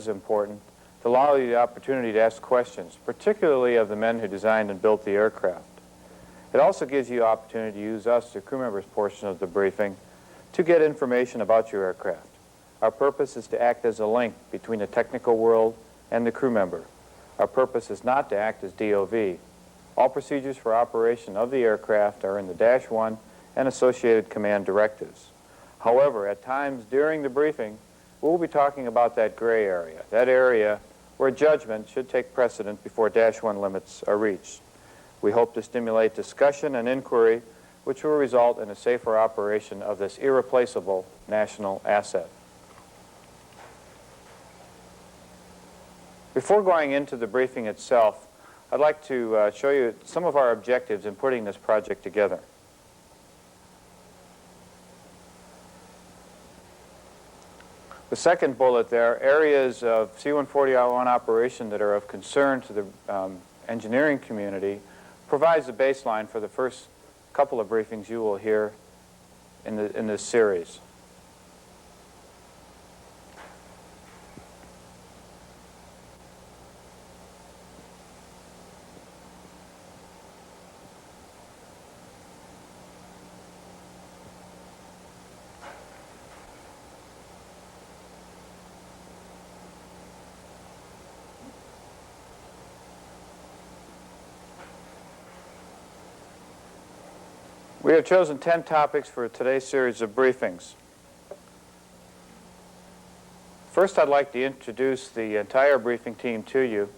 as important to allow you the opportunity to ask questions, particularly of the men who designed and built the aircraft. It also gives you the opportunity to use us, the crew members portion of the briefing, to get information about your aircraft. Our purpose is to act as a link between the technical world and the crew member. Our purpose is not to act as DOV. All procedures for operation of the aircraft are in the Dash 1 and associated command directives. However, at times during the briefing, we'll be talking about that gray area, that area where judgment should take precedent before Dash 1 limits are reached. We hope to stimulate discussion and inquiry, which will result in a safer operation of this irreplaceable national asset. Before going into the briefing itself, I'd like to show you some of our objectives in putting this project together. The second bullet there, areas of C-140-R1 operation that are of concern to the engineering community, provides the baseline for the first couple of briefings you will hear in this series. We have chosen 10 topics for today's series of briefings. First, I'd like to introduce the entire briefing team to you.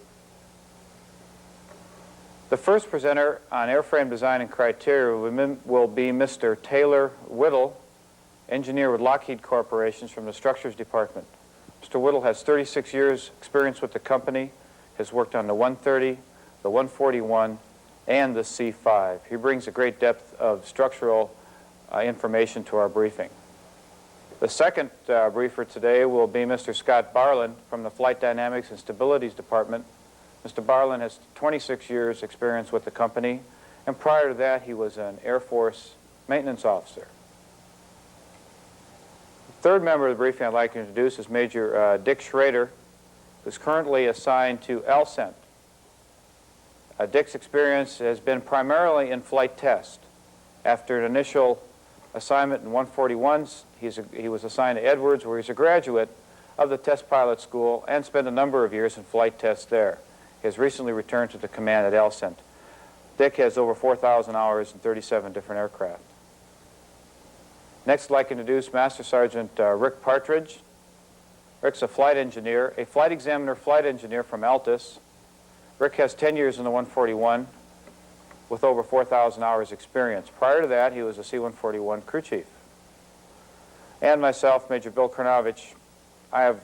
The first presenter on airframe design and criteria will be Mr. Taylor Whittle, engineer with Lockheed Corporations from the Structures Department. Mr. Whittle has 36 years experience with the company, has worked on the 130, the 141, and the C5. He brings a great depth of structural information to our briefing. The second briefer today will be Mr. Scott Barlin from the Flight Dynamics and Stabilities Department. Mr. Barlin has 26 years experience with the company, and prior to that he was an Air Force maintenance officer. The third member of the briefing I'd like to introduce is Major Dick Schrader, who's currently assigned to LCENT. Dick's experience has been primarily in flight test. After an initial assignment in 141s, he was assigned to Edwards, where he's a graduate of the test pilot school and spent a number of years in flight test there. He has recently returned to the command at LCENT. Dick has over 4,000 hours in 37 different aircraft. Next, I'd like to introduce Master Sergeant Rick Partridge. Rick's a flight engineer, a flight examiner flight engineer from Altus. Rick has 10 years in the 141 with over 4,000 hours experience. Prior to that, he was a C-141 crew chief. And myself, Major Bill Krnovich, I have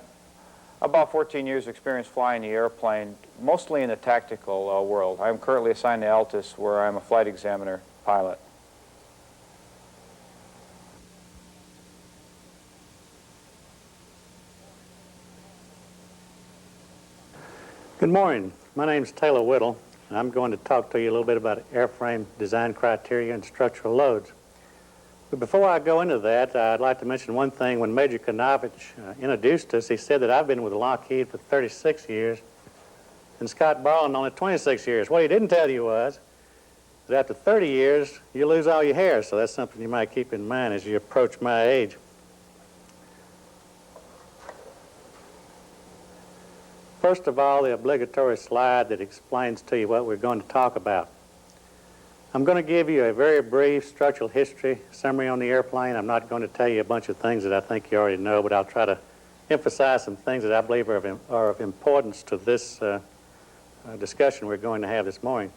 about 14 years experience flying the airplane, mostly in the tactical world. I am currently assigned to Altus, where I'm a flight examiner pilot. Good morning. My name is Taylor Whittle, and I'm going to talk to you a little bit about airframe design criteria and structural loads. But before I go into that, I'd like to mention one thing. When Major Krnovich introduced us, he said that I've been with Lockheed for 36 years, and Scott Barlin only 26 years. What he didn't tell you was that after 30 years, you lose all your hair, so that's something you might keep in mind as you approach my age. First of all, the obligatory slide that explains to you what we're going to talk about. I'm going to give you a very brief structural history summary on the airplane. I'm not going to tell you a bunch of things that I think you already know, but I'll try to emphasize some things that I believe are of importance to this discussion we're going to have this morning.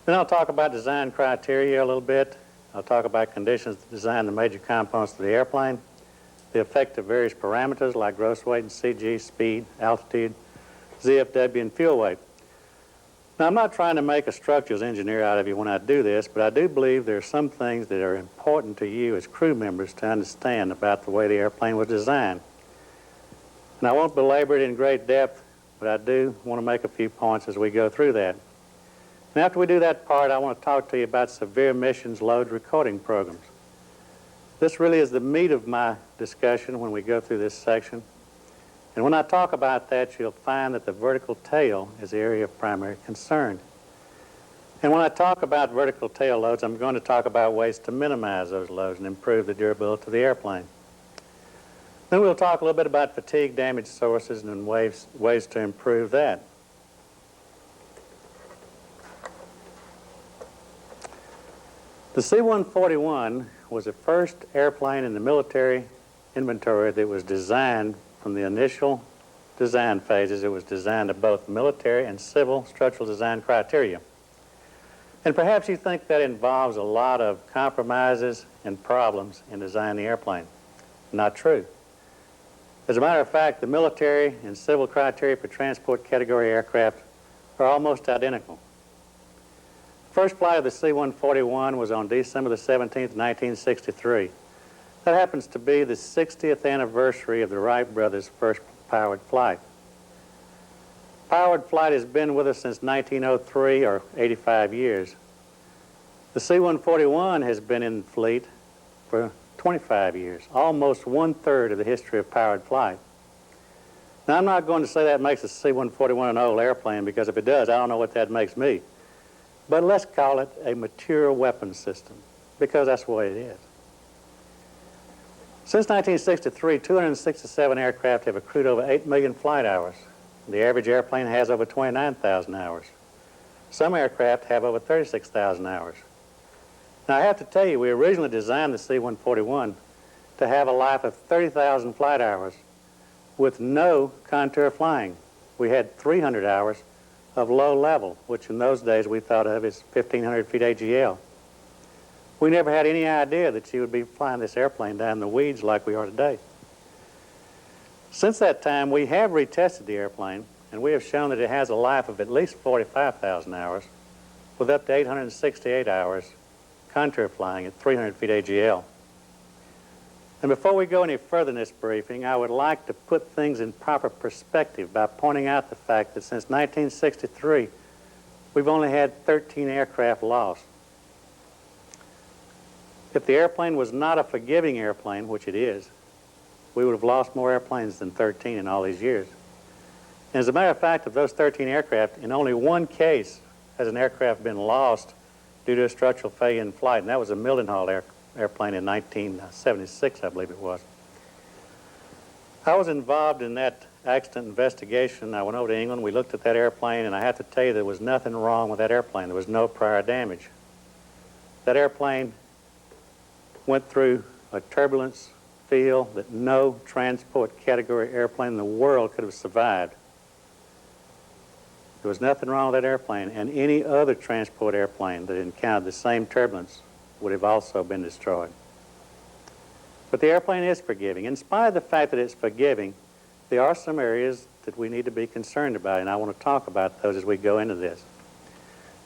Then I'll talk about design criteria a little bit. I'll talk about conditions to design the major components of the airplane, the effect of various parameters like gross weight and CG, speed, altitude, ZFW, and fuel weight. Now, I'm not trying to make a structures engineer out of you when I do this, but I do believe there are some things that are important to you as crew members to understand about the way the airplane was designed. And I won't belabor it in great depth, but I do want to make a few points as we go through that. And after we do that part, I want to talk to you about severe missions load recording programs. This really is the meat of my discussion when we go through this section. And when I talk about that, you'll find that the vertical tail is the area of primary concern. And when I talk about vertical tail loads, I'm going to talk about ways to minimize those loads and improve the durability of the airplane. Then we'll talk a little bit about fatigue damage sources and ways to improve that. The C-141 was the first airplane in the military inventory that was designed from the initial design phases. It was designed to both military and civil structural design criteria. And perhaps you think that involves a lot of compromises and problems in designing the airplane. Not true. As a matter of fact, the military and civil criteria for transport category aircraft are almost identical. First flight of the C-141 was on December the 17th, 1963. That happens to be the 60th anniversary of the Wright brothers' first powered flight. Powered flight has been with us since 1903, or 85 years. The C-141 has been in the fleet for 25 years, almost one-third of the history of powered flight. Now, I'm not going to say that makes the C-141 an old airplane, because if it does, I don't know what that makes me. But let's call it a mature weapons system, because that's what it is. Since 1963, 267 aircraft have accrued over 8 million flight hours. The average airplane has over 29,000 hours. Some aircraft have over 36,000 hours. Now, I have to tell you, we originally designed the C-141 to have a life of 30,000 flight hours with no contour flying. We had 300 hours of low level, which in those days we thought of as 1,500 feet AGL. We never had any idea that you would be flying this airplane down the weeds like we are today. Since that time, we have retested the airplane, and we have shown that it has a life of at least 45,000 hours with up to 868 hours contour flying at 300 feet AGL. And before we go any further in this briefing, I would like to put things in proper perspective by pointing out the fact that since 1963, we've only had 13 aircraft lost. If the airplane was not a forgiving airplane, which it is, we would have lost more airplanes than 13 in all these years. And as a matter of fact, of those 13 aircraft, in only one case has an aircraft been lost due to a structural failure in flight, and that was a Mildenhall airplane in 1976, I believe it was. I was involved in that accident investigation. I went over to England, we looked at that airplane, and I have to tell you there was nothing wrong with that airplane. There was no prior damage. That airplane went through a turbulence field that no transport category airplane in the world could have survived. There was nothing wrong with that airplane, and any other transport airplane that encountered the same turbulence would have also been destroyed. But the airplane is forgiving. In spite of the fact that it's forgiving, there are some areas that we need to be concerned about, and I want to talk about those as we go into this.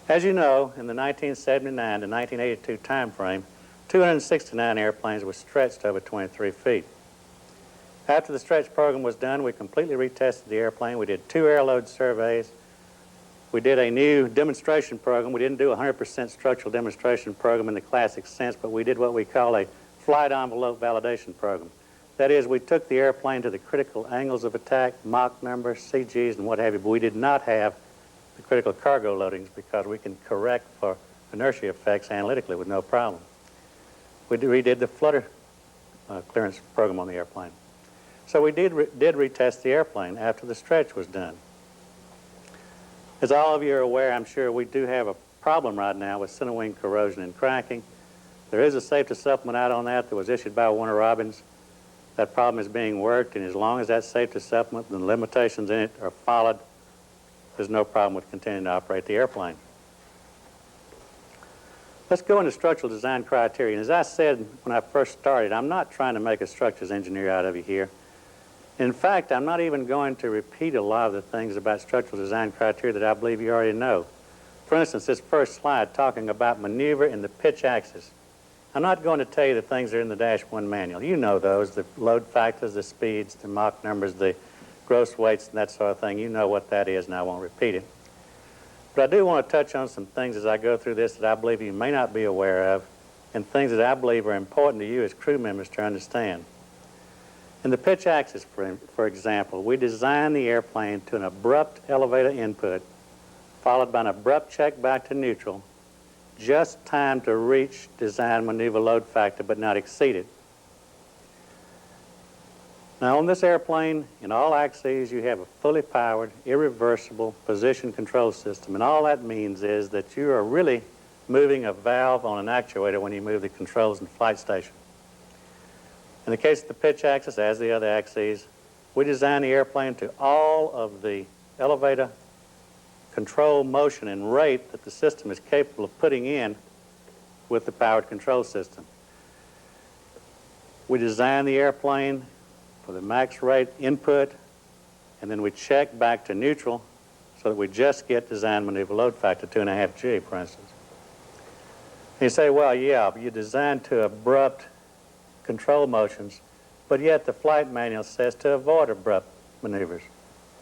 As you know, in the 1979 to 1982 time frame, 269 airplanes were stretched over 23 feet. After the stretch program was done, we completely retested the airplane. We did 2 airload surveys. We did a new demonstration program. We didn't do a 100% structural demonstration program in the classic sense, but we did what we call a flight envelope validation program. That is, we took the airplane to the critical angles of attack, Mach numbers, CGs, and what have you, but we did not have the critical cargo loadings because we can correct for inertia effects analytically with no problem. We redid the flutter clearance program on the airplane. So we did retest the airplane after the stretch was done. As all of you are aware, I'm sure we do have a problem right now with center wing corrosion and cracking. There is a safety supplement out on that was issued by Warner Robins. That problem is being worked, and as long as that safety supplement and the limitations in it are followed, there's no problem with continuing to operate the airplane. Let's go into structural design criteria. And as I said when I first started, I'm not trying to make a structures engineer out of you here. In fact, I'm not even going to repeat a lot of the things about structural design criteria that I believe you already know. For instance, this first slide talking about maneuver in the pitch axis. I'm not going to tell you the things that are in the Dash 1 manual. You know those, the load factors, the speeds, the Mach numbers, the gross weights, and that sort of thing. You know what that is, and I won't repeat it. But I do want to touch on some things as I go through this that I believe you may not be aware of, and things that I believe are important to you as crew members to understand. In the pitch axis, for example, we design the airplane to an abrupt elevator input, followed by an abrupt check back to neutral, just time to reach design maneuver load factor but not exceed it. Now on this airplane, in all axes, you have a fully powered, irreversible position control system, and all that means is that you are really moving a valve on an actuator when you move the controls in the flight station. In the case of the pitch axis, as the other axes, we design the airplane to all of the elevator control motion and rate that the system is capable of putting in with the powered control system. We design the airplane for the max rate input, and then we check back to neutral so that we just get design maneuver load factor 2.5 G, for instance. And you say, well, yeah, you designed to abrupt control motions, but yet the flight manual says to avoid abrupt maneuvers.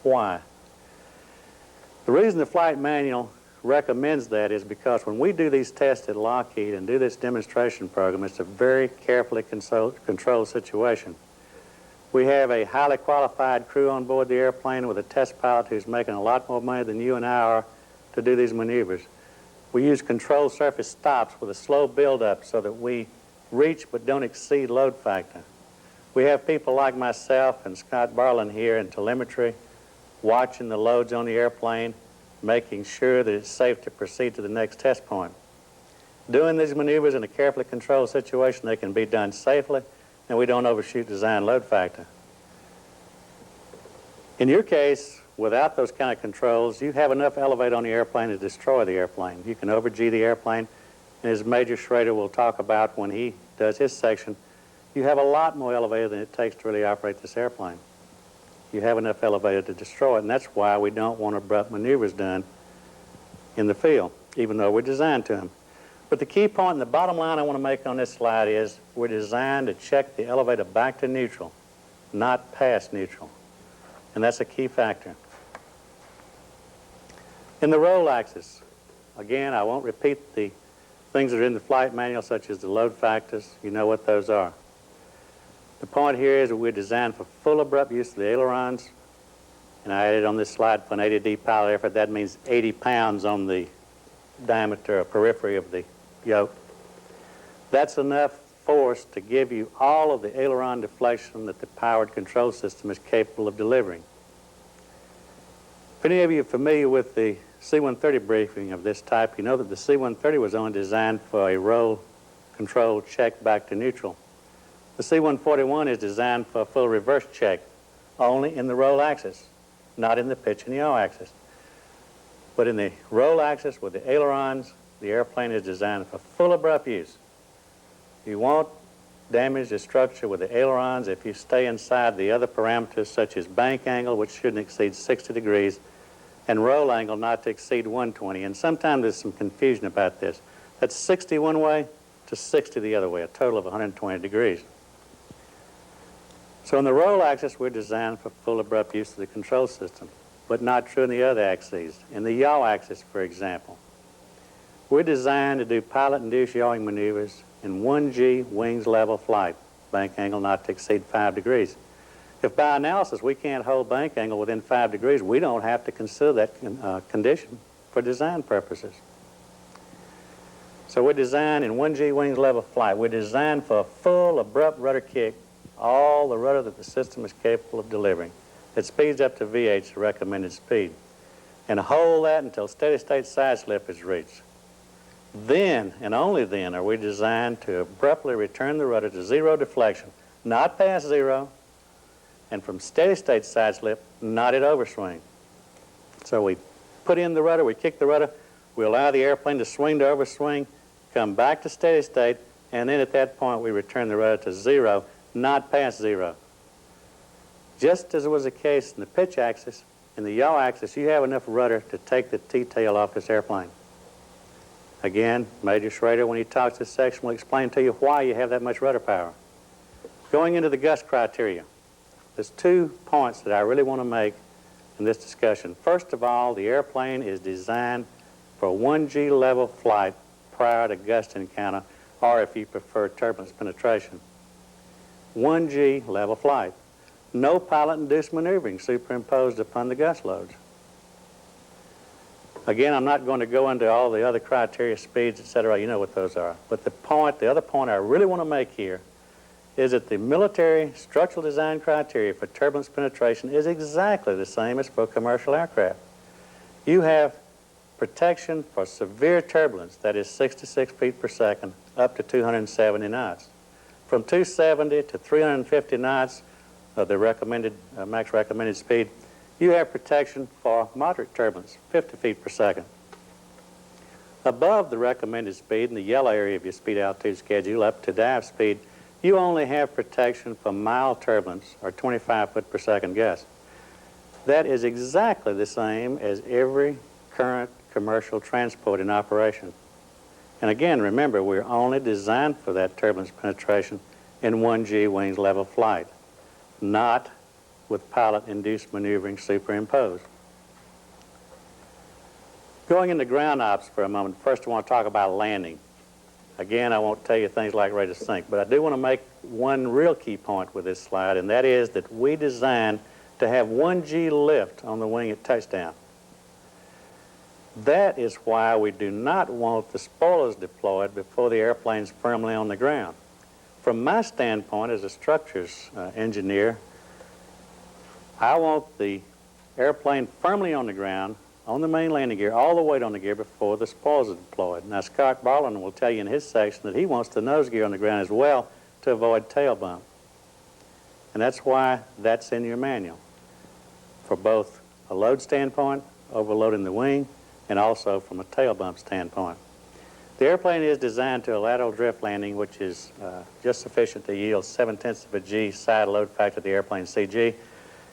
Why? The reason the flight manual recommends that is because when we do these tests at Lockheed and do this demonstration program, it's a very carefully controlled situation. We have a highly qualified crew on board the airplane with a test pilot who's making a lot more money than you and I are to do these maneuvers. We use controlled surface stops with a slow buildup so that we reach but don't exceed load factor. We have people like myself and Scott Barlin here in telemetry watching the loads on the airplane, making sure that it's safe to proceed to the next test point. Doing these maneuvers in a carefully controlled situation, they can be done safely, and we don't overshoot design load factor. In your case, without those kind of controls, you have enough elevator on the airplane to destroy the airplane. You can over-G the airplane, and as Major Schrader will talk about when he does his section, you have a lot more elevator than it takes to really operate this airplane. You have enough elevator to destroy it, and that's why we don't want abrupt maneuvers done in the field, even though we're designed to them. But the key point and the bottom line I want to make on this slide is we're designed to check the elevator back to neutral, not past neutral. And that's a key factor. In the roll axis, again, I won't repeat the things that are in the flight manual, such as the load factors. You know what those are. The point here is that we're designed for full abrupt use of the ailerons. And I added on this slide for an 80D pilot effort. That means 80 pounds on the diameter or periphery of the yoke. That's enough force to give you all of the aileron deflection that the powered control system is capable of delivering. If any of you are familiar with the C-130 briefing of this type, you know that the C-130 was only designed for a roll control check back to neutral. The C-141 is designed for a full reverse check, only in the roll axis, not in the pitch and yaw axis. But in the roll axis with the ailerons, the airplane is designed for full abrupt use. You won't damage the structure with the ailerons if you stay inside the other parameters such as bank angle, which shouldn't exceed 60 degrees, and roll angle not to exceed 120. And sometimes there's some confusion about this. That's 60 one way to 60 the other way, a total of 120 degrees. So in the roll axis, we're designed for full abrupt use of the control system, but not true in the other axes. In the yaw axis, for example, we're designed to do pilot-induced yawing maneuvers in 1G wings level flight, bank angle not to exceed 5 degrees. If by analysis we can't hold bank angle within 5 degrees, we don't have to consider that condition for design purposes. So we're designed in 1G wings level flight. We're designed for a full abrupt rudder kick, all the rudder that the system is capable of delivering. It speeds up to VH, the recommended speed, and hold that until steady state side slip is reached. Then, and only then, are we designed to abruptly return the rudder to zero deflection, not past zero, and from steady state side slip, not at overswing. So we put in the rudder, we kick the rudder, we allow the airplane to swing to overswing, come back to steady state, and then at that point we return the rudder to zero, not past zero. Just as was the case in the pitch axis, in the yaw axis, you have enough rudder to take the T-tail off this airplane. Again, Major Schrader, when he talks this section, will explain to you why you have that much rudder power. Going into the gust criteria, there's 2 points that I really want to make in this discussion. First of all, the airplane is designed for 1G level flight prior to gust encounter, or if you prefer turbulence penetration. 1G level flight. No pilot-induced maneuvering superimposed upon the gust loads. Again, I'm not going to go into all the other criteria, speeds, etc. You know what those are. But the other point I really want to make here is that the military structural design criteria for turbulence penetration is exactly the same as for commercial aircraft. You have protection for severe turbulence, that is 66 feet per second, up to 270 knots. From 270 to 350 knots of the recommended max recommended speed, you have protection for moderate turbulence, 50 feet per second. Above the recommended speed in the yellow area of your speed altitude schedule up to dive speed, you only have protection for mild turbulence, or 25 foot per second gust. That is exactly the same as every current commercial transport in operation. And again, remember, we're only designed for that turbulence penetration in 1G wings level flight, not with pilot-induced maneuvering superimposed. Going into ground ops for a moment, first I want to talk about landing. Again, I won't tell you things like ready to sink, but I do want to make one real key point with this slide, and that is that we designed to have 1G lift on the wing at touchdown. That is why we do not want the spoilers deployed before the airplane's firmly on the ground. From my standpoint as a structures engineer, I want the airplane firmly on the ground, on the main landing gear, all the weight on the gear before the spoilers are deployed. Now, Scott Barlin will tell you in his section that he wants the nose gear on the ground as well to avoid tail bump. And that's why that's in your manual, for both a load standpoint, overloading the wing, and also from a tail bump standpoint. The airplane is designed to a lateral drift landing, which is just sufficient to yield 7/10 of a G side load factor of the airplane CG.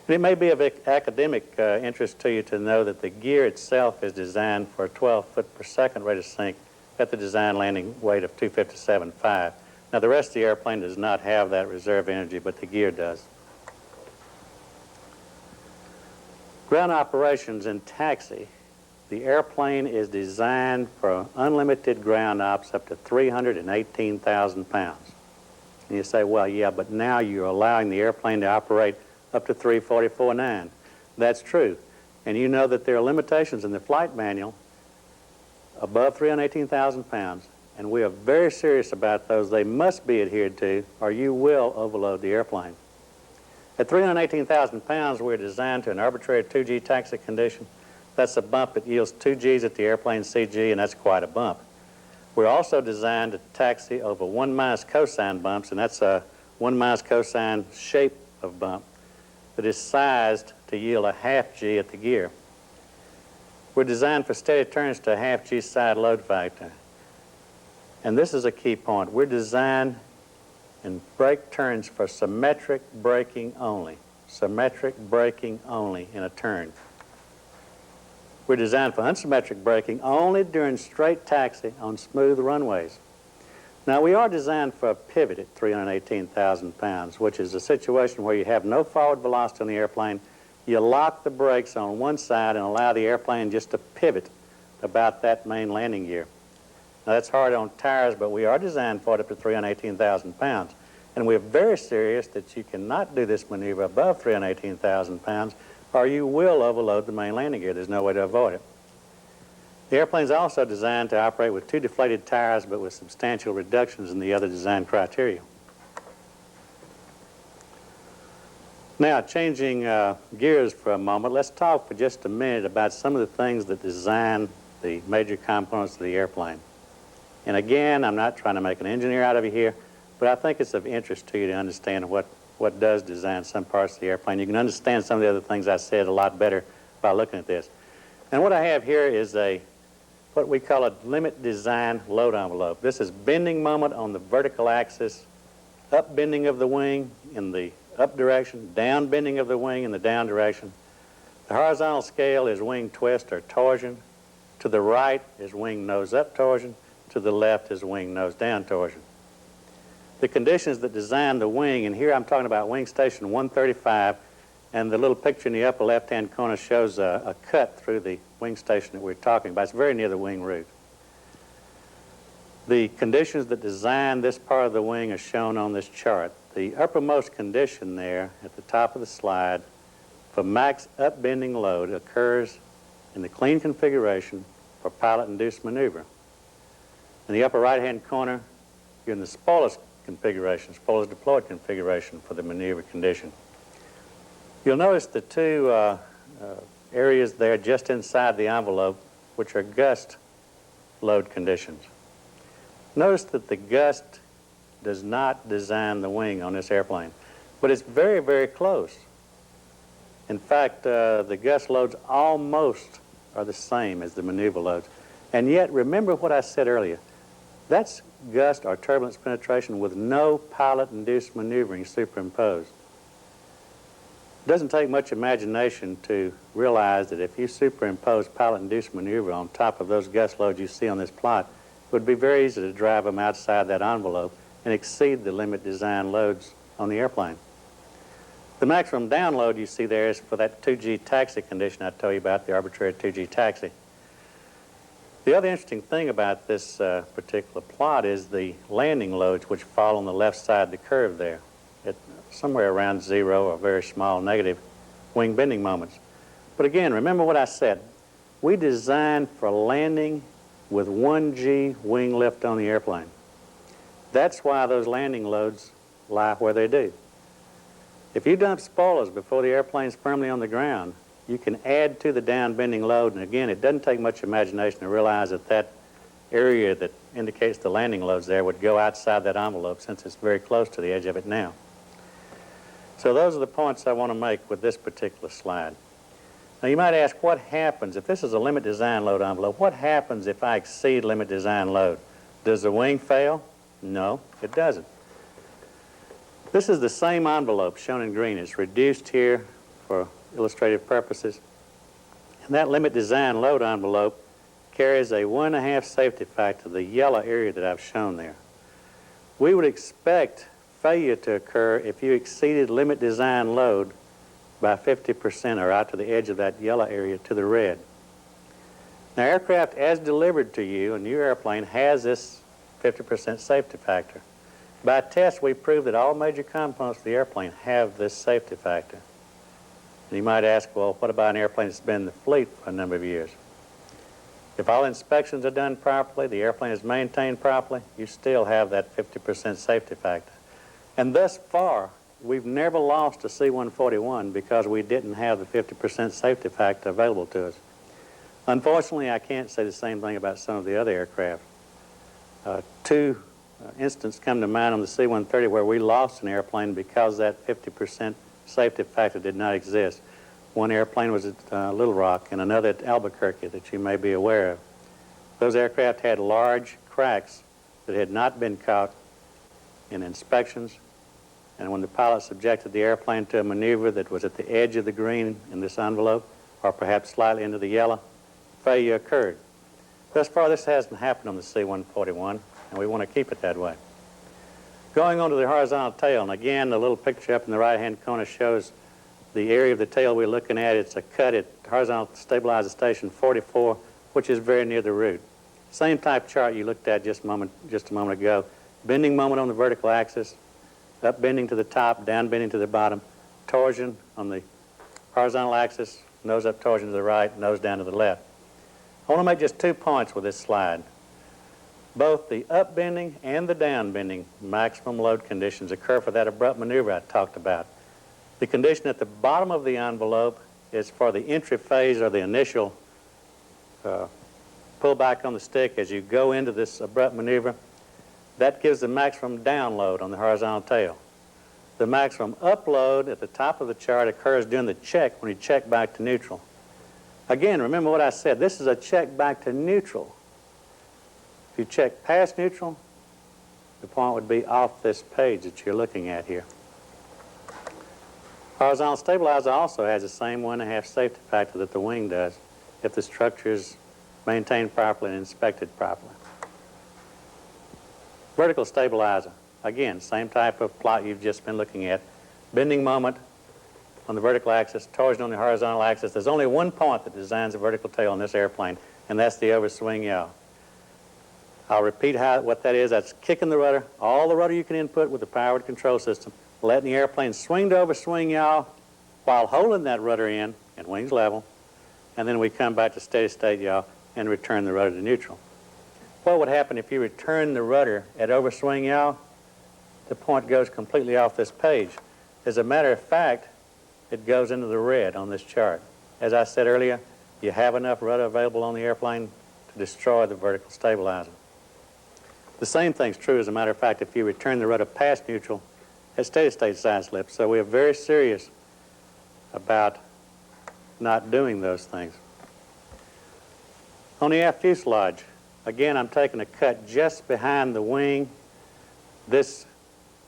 And it may be of academic interest to you to know that the gear itself is designed for a 12 foot per second rate of sink at the design landing weight of 257.5. Now, the rest of the airplane does not have that reserve energy, but the gear does. Ground operations in taxi. The airplane is designed for unlimited ground ops up to 318,000 pounds. And you say, well, yeah, but now you're allowing the airplane to operate up to 344.9. That's true. And you know that there are limitations in the flight manual above 318,000 pounds, and we are very serious about those. They must be adhered to, or you will overload the airplane. At 318,000 pounds, we're designed to an arbitrary 2G taxi condition. That's a bump that yields 2 Gs at the airplane CG, and that's quite a bump. We're also designed to taxi over 1 minus cosine bumps, and that's a 1 minus cosine shape of bump that is sized to yield a half G at the gear. We're designed for steady turns to a half G side load factor. And this is a key point. We're designed in brake turns for symmetric braking only. Symmetric braking only in a turn. We're designed for unsymmetric braking only during straight taxi on smooth runways. Now, we are designed for a pivot at 318,000 pounds, which is a situation where you have no forward velocity on the airplane. You lock the brakes on one side and allow the airplane just to pivot about that main landing gear. Now, that's hard on tires, but we are designed for it up to 318,000 pounds. And we're very serious that you cannot do this maneuver above 318,000 pounds, or you will overload the main landing gear. There's no way to avoid it. The airplane is also designed to operate with 2 deflated tires, but with substantial reductions in the other design criteria. Now, changing gears for a moment, let's talk for just a minute about some of the things that design the major components of the airplane. And again, I'm not trying to make an engineer out of you here, but I think it's of interest to you to understand what does design some parts of the airplane. You can understand some of the other things I said a lot better by looking at this. And what I have here is what we call a limit design load envelope. This is bending moment on the vertical axis, up bending of the wing in the up direction, down bending of the wing in the down direction. The horizontal scale is wing twist or torsion. To the right is wing nose up torsion. To the left is wing nose down torsion. The conditions that design the wing, and here I'm talking about wing station 135, and the little picture in the upper left-hand corner shows a cut through the wing station that we're talking about. It's very near the wing root. The conditions that design this part of the wing are shown on this chart. the uppermost condition there at the top of the slide for max upbending load occurs in the clean configuration for pilot-induced maneuver. In the upper right-hand corner, you're in the spoiler's configuration, spoiler's deployed configuration for the maneuver condition. You'll notice the two areas there just inside the envelope, which are gust load conditions. Notice that the gust does not design the wing on this airplane, but it's very, very close. In fact, the gust loads almost are the same as the maneuver loads. And yet, remember what I said earlier. That's gust or turbulence penetration with no pilot-induced maneuvering superimposed. It doesn't take much imagination to realize that if you superimpose pilot-induced maneuver on top of those gust loads you see on this plot, it would be very easy to drive them outside that envelope and exceed the limit design loads on the airplane. The maximum download you see there is for that 2G taxi condition I told you about, the arbitrary 2G taxi. The other interesting thing about this particular plot is the landing loads, which fall on the left side of the curve there, at somewhere around 0 or very small negative wing bending moments. But again, remember what I said. We designed for landing with 1G wing lift on the airplane. That's why those landing loads lie where they do. If you dump spoilers before the airplane's firmly on the ground, you can add to the down bending load, and again, it doesn't take much imagination to realize that that area that indicates the landing loads there would go outside that envelope since it's very close to the edge of it now. So those are the points I want to make with this particular slide. Now you might ask, what happens if this is a limit design load envelope? What happens if I exceed limit design load? Does the wing fail? No, it doesn't. This is the same envelope shown in green. It's reduced here for illustrative purposes. And that limit design load envelope carries a 1.5 safety factor, the yellow area that I've shown there. We would expect failure to occur if you exceeded limit design load by 50% or out to the edge of that yellow area to the red. Now, aircraft as delivered to you, a new airplane, has this 50% safety factor. By test, we proved that all major components of the airplane have this safety factor. And you might ask, well, what about an airplane that's been in the fleet for a number of years? If all inspections are done properly, the airplane is maintained properly, you still have that 50% safety factor. And thus far, we've never lost a C-141 because we didn't have the 50% safety factor available to us. Unfortunately, I can't say the same thing about some of the other aircraft. Two instances come to mind on the C-130 where we lost an airplane because that 50% safety factor did not exist. One airplane was at Little Rock and another at Albuquerque that you may be aware of. Those aircraft had large cracks that had not been caught in inspections, and when the pilot subjected the airplane to a maneuver that was at the edge of the green in this envelope, or perhaps slightly into the yellow, failure occurred. Thus far, this hasn't happened on the C-141, and we want to keep it that way. Going on to the horizontal tail, and again, the little picture up in the right-hand corner shows the area of the tail we're looking at. It's a cut at horizontal stabilizer station 44, which is very near the root. Same type chart you looked at just a moment ago. Bending moment on the vertical axis, up bending to the top, down bending to the bottom, torsion on the horizontal axis, nose up torsion to the right, nose down to the left. I want to make just 2 points with this slide. Both the up bending and the down bending maximum load conditions occur for that abrupt maneuver I talked about. The condition at the bottom of the envelope is for the entry phase or the initial pull back on the stick as you go into this abrupt maneuver. That gives the maximum down load on the horizontal tail. The maximum upload at the top of the chart occurs during the check when you check back to neutral. Again, remember what I said. This is a check back to neutral. If you check past neutral, the point would be off this page that you're looking at here. Horizontal stabilizer also has the same 1.5 safety factor that the wing does if the structure is maintained properly and inspected properly. Vertical stabilizer, again, same type of plot you've just been looking at. Bending moment on the vertical axis, torsion on the horizontal axis. There's only one point that designs a vertical tail on this airplane, and that's the overswing yaw. I'll repeat what that is. That's kicking the rudder, all the rudder you can input with the powered control system, letting the airplane swing to overswing yaw while holding that rudder in and wings level, and then we come back to steady state yaw and return the rudder to neutral. What would happen if you return the rudder at overswing yaw? The point goes completely off this page. As a matter of fact, it goes into the red on this chart. As I said earlier, you have enough rudder available on the airplane to destroy the vertical stabilizer. The same thing's true, as a matter of fact, if you return the rudder past neutral at steady state side slip. So we are very serious about not doing those things. On the aft fuselage, again, I'm taking a cut just behind the wing. This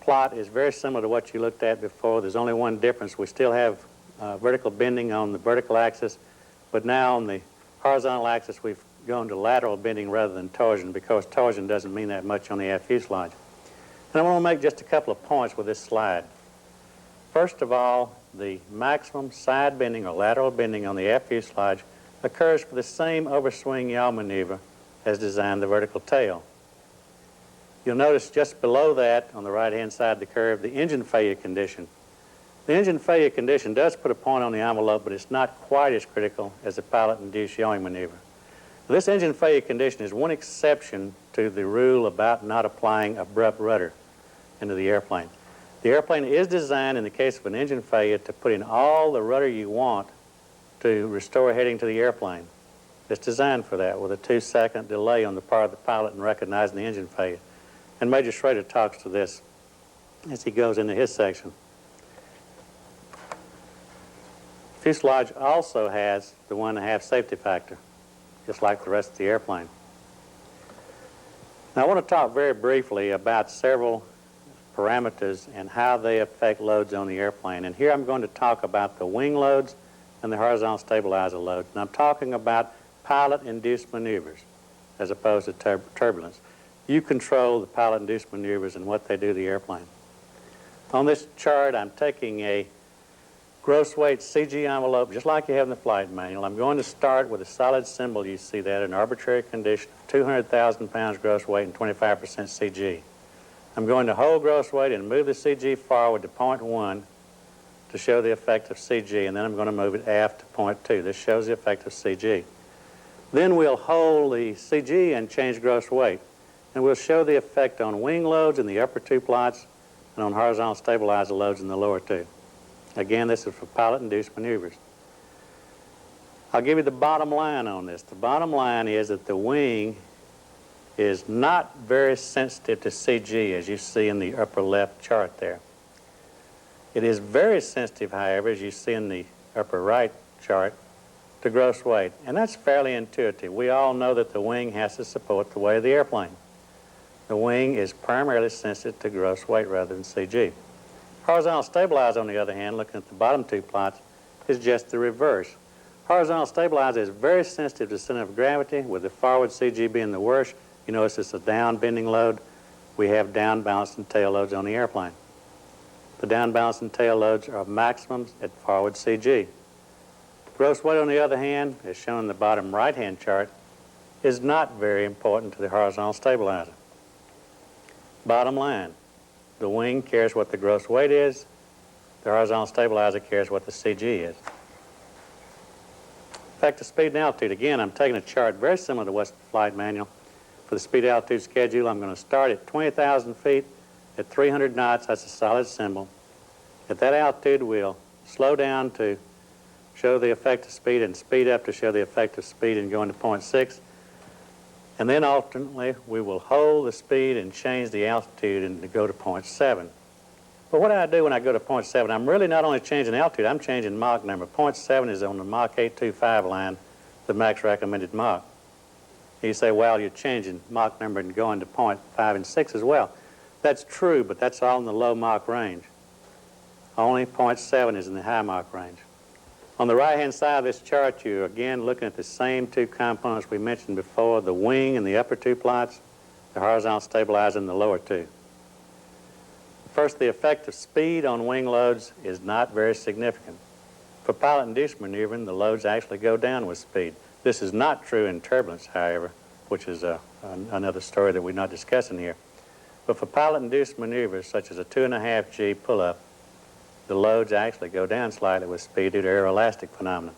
plot is very similar to what you looked at before. There's only one difference. We still have vertical bending on the vertical axis, but now on the horizontal axis we've gone to lateral bending rather than torsion, because torsion doesn't mean that much on the aft fuselage. And I want to make just a couple of points with this slide. First of all, the maximum side bending or lateral bending on the aft fuselage occurs for the same overswing yaw maneuver as designed the vertical tail. You'll notice just below that, on the right-hand side of the curve, the engine failure condition. The engine failure condition does put a point on the envelope, but it's not quite as critical as the pilot-induced yawing maneuver. This engine failure condition is one exception to the rule about not applying abrupt rudder into the airplane. The airplane is designed, in the case of an engine failure, to put in all the rudder you want to restore heading to the airplane. It's designed for that, with a 2-second delay on the part of the pilot in recognizing the engine failure. And Major Schrader talks to this as he goes into his section. Fuselage also has the 1.5 safety factor, just like the rest of the airplane. Now I want to talk very briefly about several parameters and how they affect loads on the airplane. And here I'm going to talk about the wing loads and the horizontal stabilizer loads. And I'm talking about pilot-induced maneuvers as opposed to turbulence. You control the pilot-induced maneuvers and what they do to the airplane. On this chart, I'm taking a gross weight CG envelope, just like you have in the flight manual. I'm going to start with a solid symbol, you see that, an arbitrary condition of 200,000 pounds gross weight and 25% CG. I'm going to hold gross weight and move the CG forward to 0.1 to show the effect of CG, and then I'm going to move it aft to 0.2. This shows the effect of CG. Then we'll hold the CG and change gross weight, and we'll show the effect on wing loads in the upper two plots and on horizontal stabilizer loads in the lower two. Again, this is for pilot-induced maneuvers. I'll give you the bottom line on this. The bottom line is that the wing is not very sensitive to CG, as you see in the upper left chart there. It is very sensitive, however, as you see in the upper right chart, to gross weight. And that's fairly intuitive. We all know that the wing has to support the weight of the airplane. The wing is primarily sensitive to gross weight rather than CG. Horizontal stabilizer, on the other hand, looking at the bottom two plots, is just the reverse. Horizontal stabilizer is very sensitive to center of gravity, with the forward CG being the worst. You notice it's a down bending load. We have down balancing tail loads on the airplane. The down balancing tail loads are maximums at forward CG. Gross weight, on the other hand, as shown in the bottom right-hand chart, is not very important to the horizontal stabilizer. Bottom line, the wing cares what the gross weight is. The horizontal stabilizer cares what the CG is. Effect of speed and altitude. Again, I'm taking a chart very similar to what's the flight manual. For the speed altitude schedule, I'm going to start at 20,000 feet at 300 knots. That's a solid symbol. At that altitude, we'll slow down to show the effect of speed and speed up to show the effect of speed and go into 0.6. And then alternately, we will hold the speed and change the altitude and to go to 0.7. But what do I do when I go to 0.7? I'm really not only changing altitude, I'm changing Mach number. 0.7 is on the Mach 825 line, the max recommended Mach. You say, well, you're changing Mach number and going to 0.5 and 6 as well. That's true, but that's all in the low Mach range. Only 0.7 is in the high Mach range. On the right-hand side of this chart, you're again looking at the same two components we mentioned before, the wing in the upper two plots, the horizontal stabilizer in the lower two. First, the effect of speed on wing loads is not very significant. For pilot-induced maneuvering, the loads actually go down with speed. This is not true in turbulence, however, which is another story that we're not discussing here. But for pilot-induced maneuvers, such as a 2.5G pull-up, the loads actually go down slightly with speed due to aeroelastic phenomena.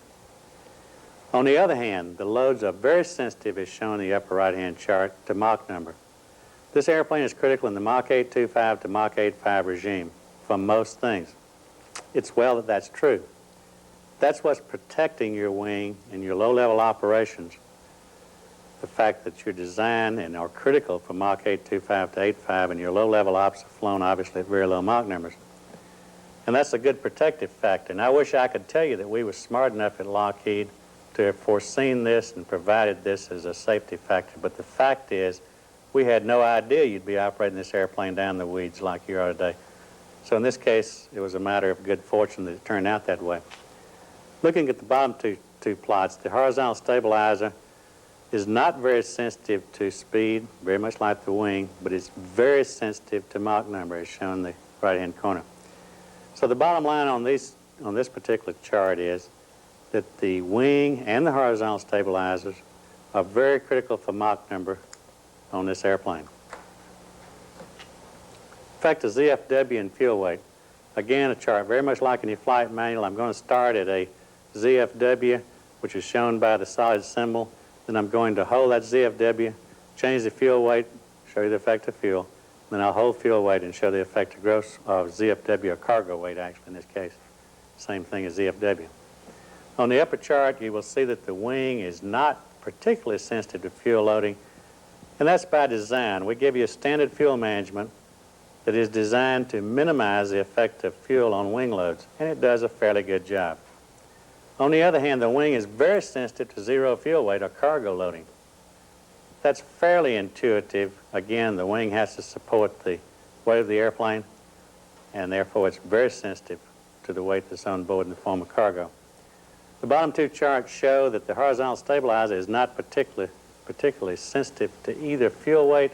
On the other hand, the loads are very sensitive, as shown in the upper right-hand chart, to Mach number. This airplane is critical in the Mach 8.25 to Mach 8.5 regime for most things. It's well that that's true. That's what's protecting your wing in your low-level operations, the fact that you're designed and are critical for Mach 8.25 to 8.5, and your low-level ops are flown obviously at very low Mach numbers. And that's a good protective factor. And I wish I could tell you that we were smart enough at Lockheed to have foreseen this and provided this as a safety factor. But the fact is, we had no idea you'd be operating this airplane down the weeds like you are today. So in this case, it was a matter of good fortune that it turned out that way. Looking at the bottom two plots, the horizontal stabilizer is not very sensitive to speed, very much like the wing, but it's very sensitive to Mach number, as shown in the right-hand corner. So the bottom line on this particular chart is that the wing and the horizontal stabilizers are very critical for Mach number on this airplane. In fact, the ZFW and fuel weight, again, a chart very much like in your flight manual. I'm going to start at a ZFW, which is shown by the solid symbol. Then I'm going to hold that ZFW, change the fuel weight, show you the effect of fuel. Then I'll hold fuel weight and show the effect of gross of ZFW, or cargo weight, actually, in this case. Same thing as ZFW. On the upper chart, you will see that the wing is not particularly sensitive to fuel loading, and that's by design. We give you a standard fuel management that is designed to minimize the effect of fuel on wing loads, and it does a fairly good job. On the other hand, the wing is very sensitive to zero fuel weight or cargo loading. That's fairly intuitive. Again, the wing has to support the weight of the airplane, and therefore it's very sensitive to the weight that's on board in the form of cargo. The bottom two charts show that the horizontal stabilizer is not particularly sensitive to either fuel weight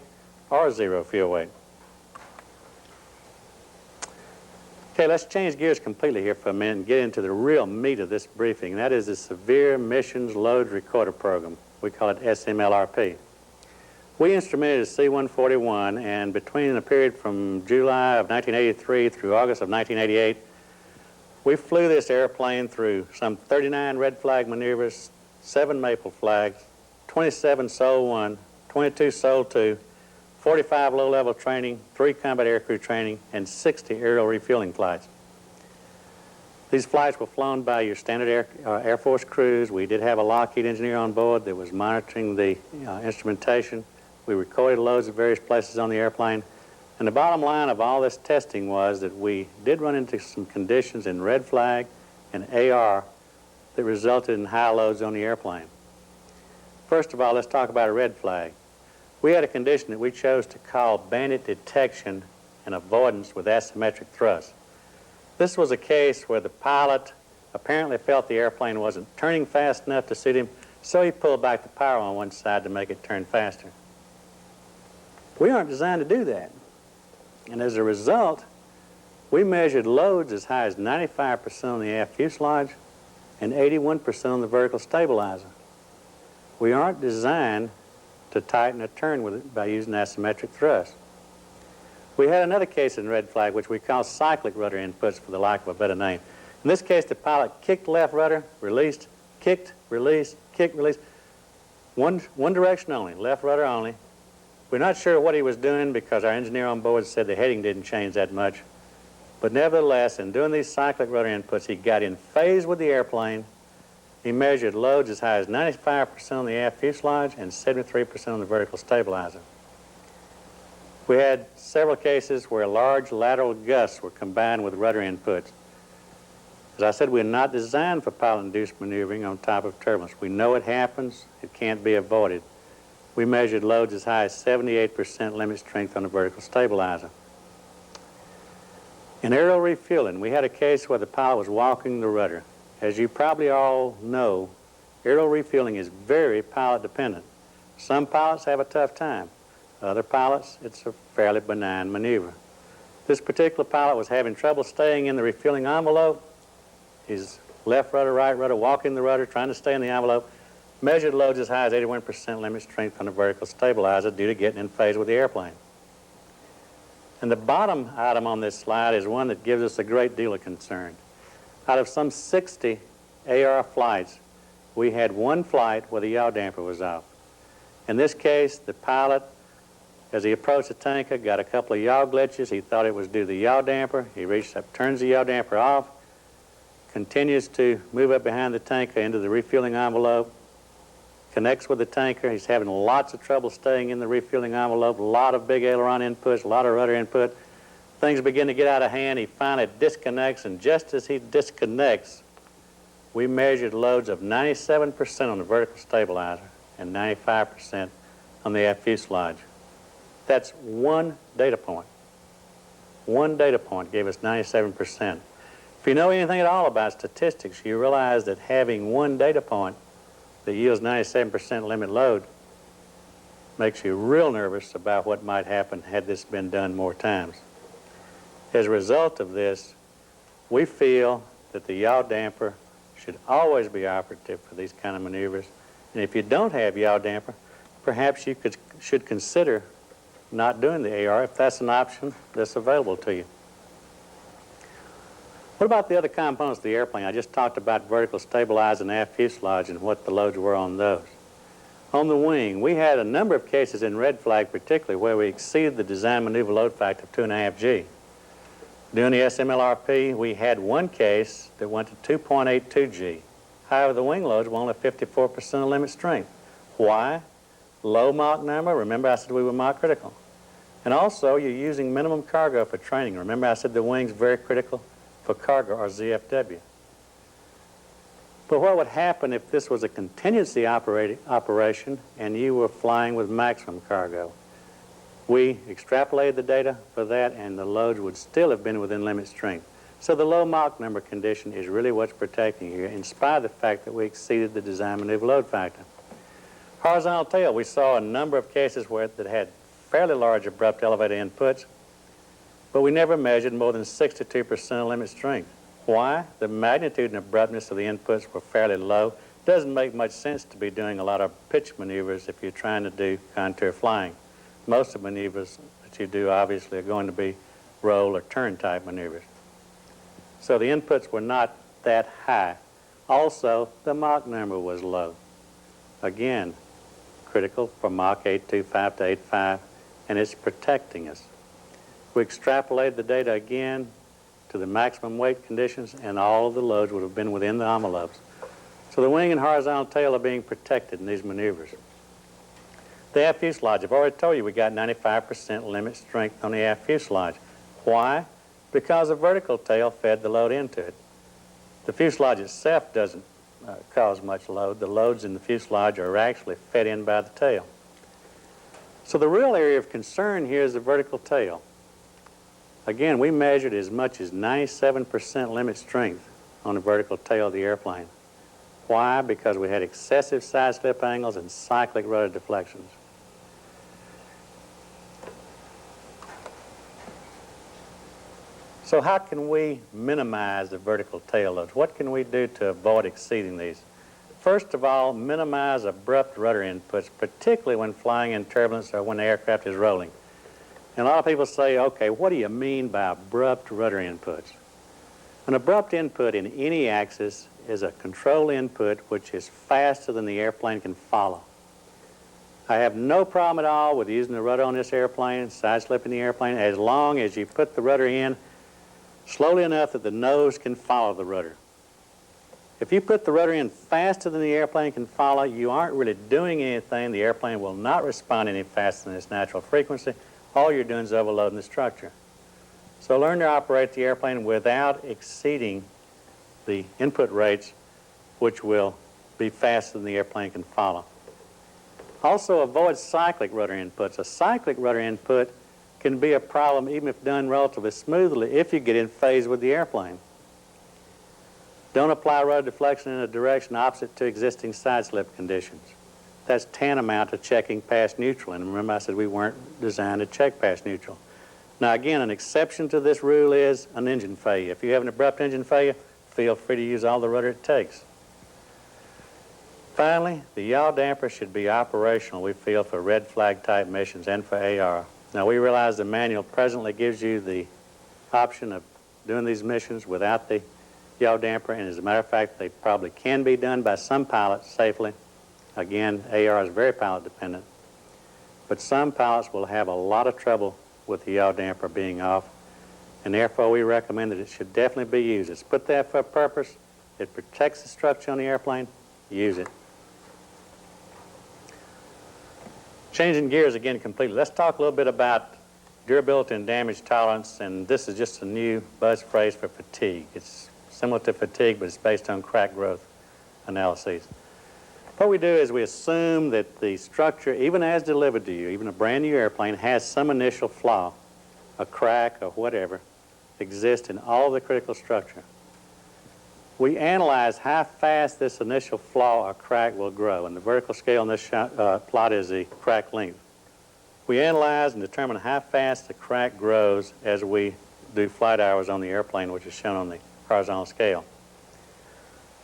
or zero fuel weight. Okay, let's change gears completely here for a minute and get into the real meat of this briefing, and that is the Severe Missions Load Recorder Program. We call it SMLRP. We instrumented a C-141, and between the period from July of 1983 through August of 1988, we flew this airplane through some 39 red flag maneuvers, 7 maple flags, 27 SOL 1, 22 SOL 2, 45 low-level training, 3 combat aircrew training, and 60 aerial refueling flights. These flights were flown by your standard Air Force crews. We did have a Lockheed engineer on board that was monitoring the instrumentation. We recorded loads at various places on the airplane. And the bottom line of all this testing was that we did run into some conditions in red flag and AR that resulted in high loads on the airplane. First of all, let's talk about a red flag. We had a condition that we chose to call bandit detection and avoidance with asymmetric thrust. This was a case where the pilot apparently felt the airplane wasn't turning fast enough to suit him, so he pulled back the power on one side to make it turn faster. We aren't designed to do that. And as a result, we measured loads as high as 95% on the aft fuselage and 81% on the vertical stabilizer. We aren't designed to tighten a turn with it by using asymmetric thrust. We had another case in red flag, which we call cyclic rudder inputs for the lack of a better name. In this case, the pilot kicked left rudder, released, kicked, released, kicked, released. One direction only, left rudder only. We're not sure what he was doing because our engineer on board said the heading didn't change that much. But nevertheless, in doing these cyclic rudder inputs, he got in phase with the airplane. He measured loads as high as 95% on the aft fuselage and 73% on the vertical stabilizer. We had several cases where large lateral gusts were combined with rudder inputs. As I said, we're not designed for pilot-induced maneuvering on top of turbulence. We know it happens. It can't be avoided. We measured loads as high as 78% limit strength on the vertical stabilizer. In aerial refueling, we had a case where the pilot was walking the rudder. As you probably all know, aerial refueling is very pilot dependent. Some pilots have a tough time. Other pilots, it's a fairly benign maneuver. This particular pilot was having trouble staying in the refueling envelope. His left rudder, right rudder, walking the rudder, trying to stay in the envelope. Measured loads as high as 81% limit strength on the vertical stabilizer due to getting in phase with the airplane. And the bottom item on this slide is one that gives us a great deal of concern. Out of some 60 AR flights, we had one flight where the yaw damper was off. In this case, the pilot, as he approached the tanker, got a couple of yaw glitches. He thought it was due to the yaw damper. He reached up, turns the yaw damper off, continues to move up behind the tanker into the refueling envelope, connects with the tanker. He's having lots of trouble staying in the refueling envelope, a lot of big aileron inputs, a lot of rudder input. Things begin to get out of hand. He finally disconnects, and just as he disconnects, we measured loads of 97% on the vertical stabilizer and 95% on the aft fuselage. That's one data point. One data point gave us 97%. If you know anything at all about statistics, you realize that having one data point that yields 97% limit load makes you real nervous about what might happen had this been done more times. As a result of this, we feel that the yaw damper should always be operative for these kind of maneuvers. And if you don't have yaw damper, perhaps you should consider not doing the AR if that's an option that's available to you. What about the other components of the airplane? I just talked about vertical stabilizer and aft fuselage and what the loads were on those. On the wing, we had a number of cases in red flag particularly where we exceeded the design maneuver load factor of 2.5 G. During the SMLRP, we had one case that went to 2.82 G. However, the wing loads were only 54% of limit strength. Why? Low Mach number. Remember I said we were Mach critical. And also, you're using minimum cargo for training. Remember I said the wing's very critical for cargo, or ZFW. But what would happen if this was a contingency operation and you were flying with maximum cargo? We extrapolated the data for that, and the loads would still have been within limit strength. So the low Mach number condition is really what's protecting you, in spite of the fact that we exceeded the design maneuver load factor. Horizontal tail, we saw a number of cases where that had fairly large abrupt elevator inputs, but we never measured more than 62% of limit strength. Why? The magnitude and abruptness of the inputs were fairly low. Doesn't make much sense to be doing a lot of pitch maneuvers if you're trying to do contour flying. Most of the maneuvers that you do obviously are going to be roll or turn type maneuvers. So the inputs were not that high. Also, the Mach number was low. Again, critical for Mach 825 to 85, and it's protecting us. We extrapolated the data again to the maximum weight conditions, and all of the loads would have been within the envelopes. So the wing and horizontal tail are being protected in these maneuvers. The aft fuselage, I've already told you we got 95% limit strength on the aft fuselage. Why? Because the vertical tail fed the load into it. The fuselage itself doesn't cause much load. The loads in the fuselage are actually fed in by the tail. So the real area of concern here is the vertical tail. Again, we measured as much as 97% limit strength on the vertical tail of the airplane. Why? Because we had excessive side slip angles and cyclic rudder deflections. So how can we minimize the vertical tail loads? What can we do to avoid exceeding these? First of all, minimize abrupt rudder inputs, particularly when flying in turbulence or when the aircraft is rolling. And a lot of people say, okay, what do you mean by abrupt rudder inputs? An abrupt input in any axis is a control input which is faster than the airplane can follow. I have no problem at all with using the rudder on this airplane, side slipping the airplane, as long as you put the rudder in slowly enough that the nose can follow the rudder. If you put the rudder in faster than the airplane can follow, you aren't really doing anything. The airplane will not respond any faster than its natural frequency. All you're doing is overloading the structure. So learn to operate the airplane without exceeding the input rates, which will be faster than the airplane can follow. Also, avoid cyclic rudder inputs. A cyclic rudder input can be a problem even if done relatively smoothly if you get in phase with the airplane. Don't apply rudder deflection in a direction opposite to existing side slip conditions. That's tantamount to checking past neutral. And remember I said we weren't designed to check past neutral. Now again, an exception to this rule is an engine failure. If you have an abrupt engine failure, feel free to use all the rudder it takes. Finally, the yaw damper should be operational, we feel, for red flag type missions and for AR. Now, we realize the manual presently gives you the option of doing these missions without the yaw damper, and as a matter of fact, they probably can be done by some pilots safely. Again, AR is very pilot dependent, but some pilots will have a lot of trouble with the yaw damper being off, and therefore we recommend that it should definitely be used. It's put there for a purpose. It protects the structure on the airplane. Use it. Changing gears again completely. Let's talk a little bit about durability and damage tolerance, and this is just a new buzz phrase for fatigue. It's similar to fatigue, but it's based on crack growth analyses. What we do is we assume that the structure, even as delivered to you, even a brand new airplane, has some initial flaw, a crack or whatever, exists in all of the critical structure. We analyze how fast this initial flaw or crack will grow, and the vertical scale on this plot is the crack length. We analyze and determine how fast the crack grows as we do flight hours on the airplane, which is shown on the horizontal scale.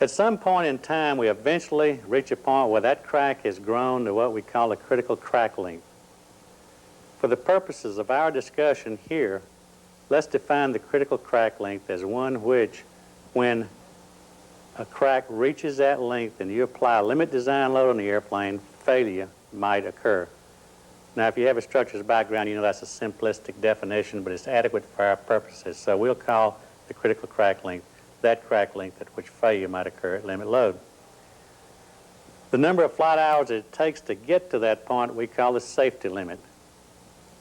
At some point in time, we eventually reach a point where that crack has grown to what we call a critical crack length. For the purposes of our discussion here, let's define the critical crack length as one which, when a crack reaches that length and you apply a limit design load on the airplane, failure might occur. Now, if you have a structures background, you know that's a simplistic definition, but it's adequate for our purposes. So we'll call the critical crack length that crack length at which failure might occur at limit load. The number of flight hours it takes to get to that point we call the safety limit.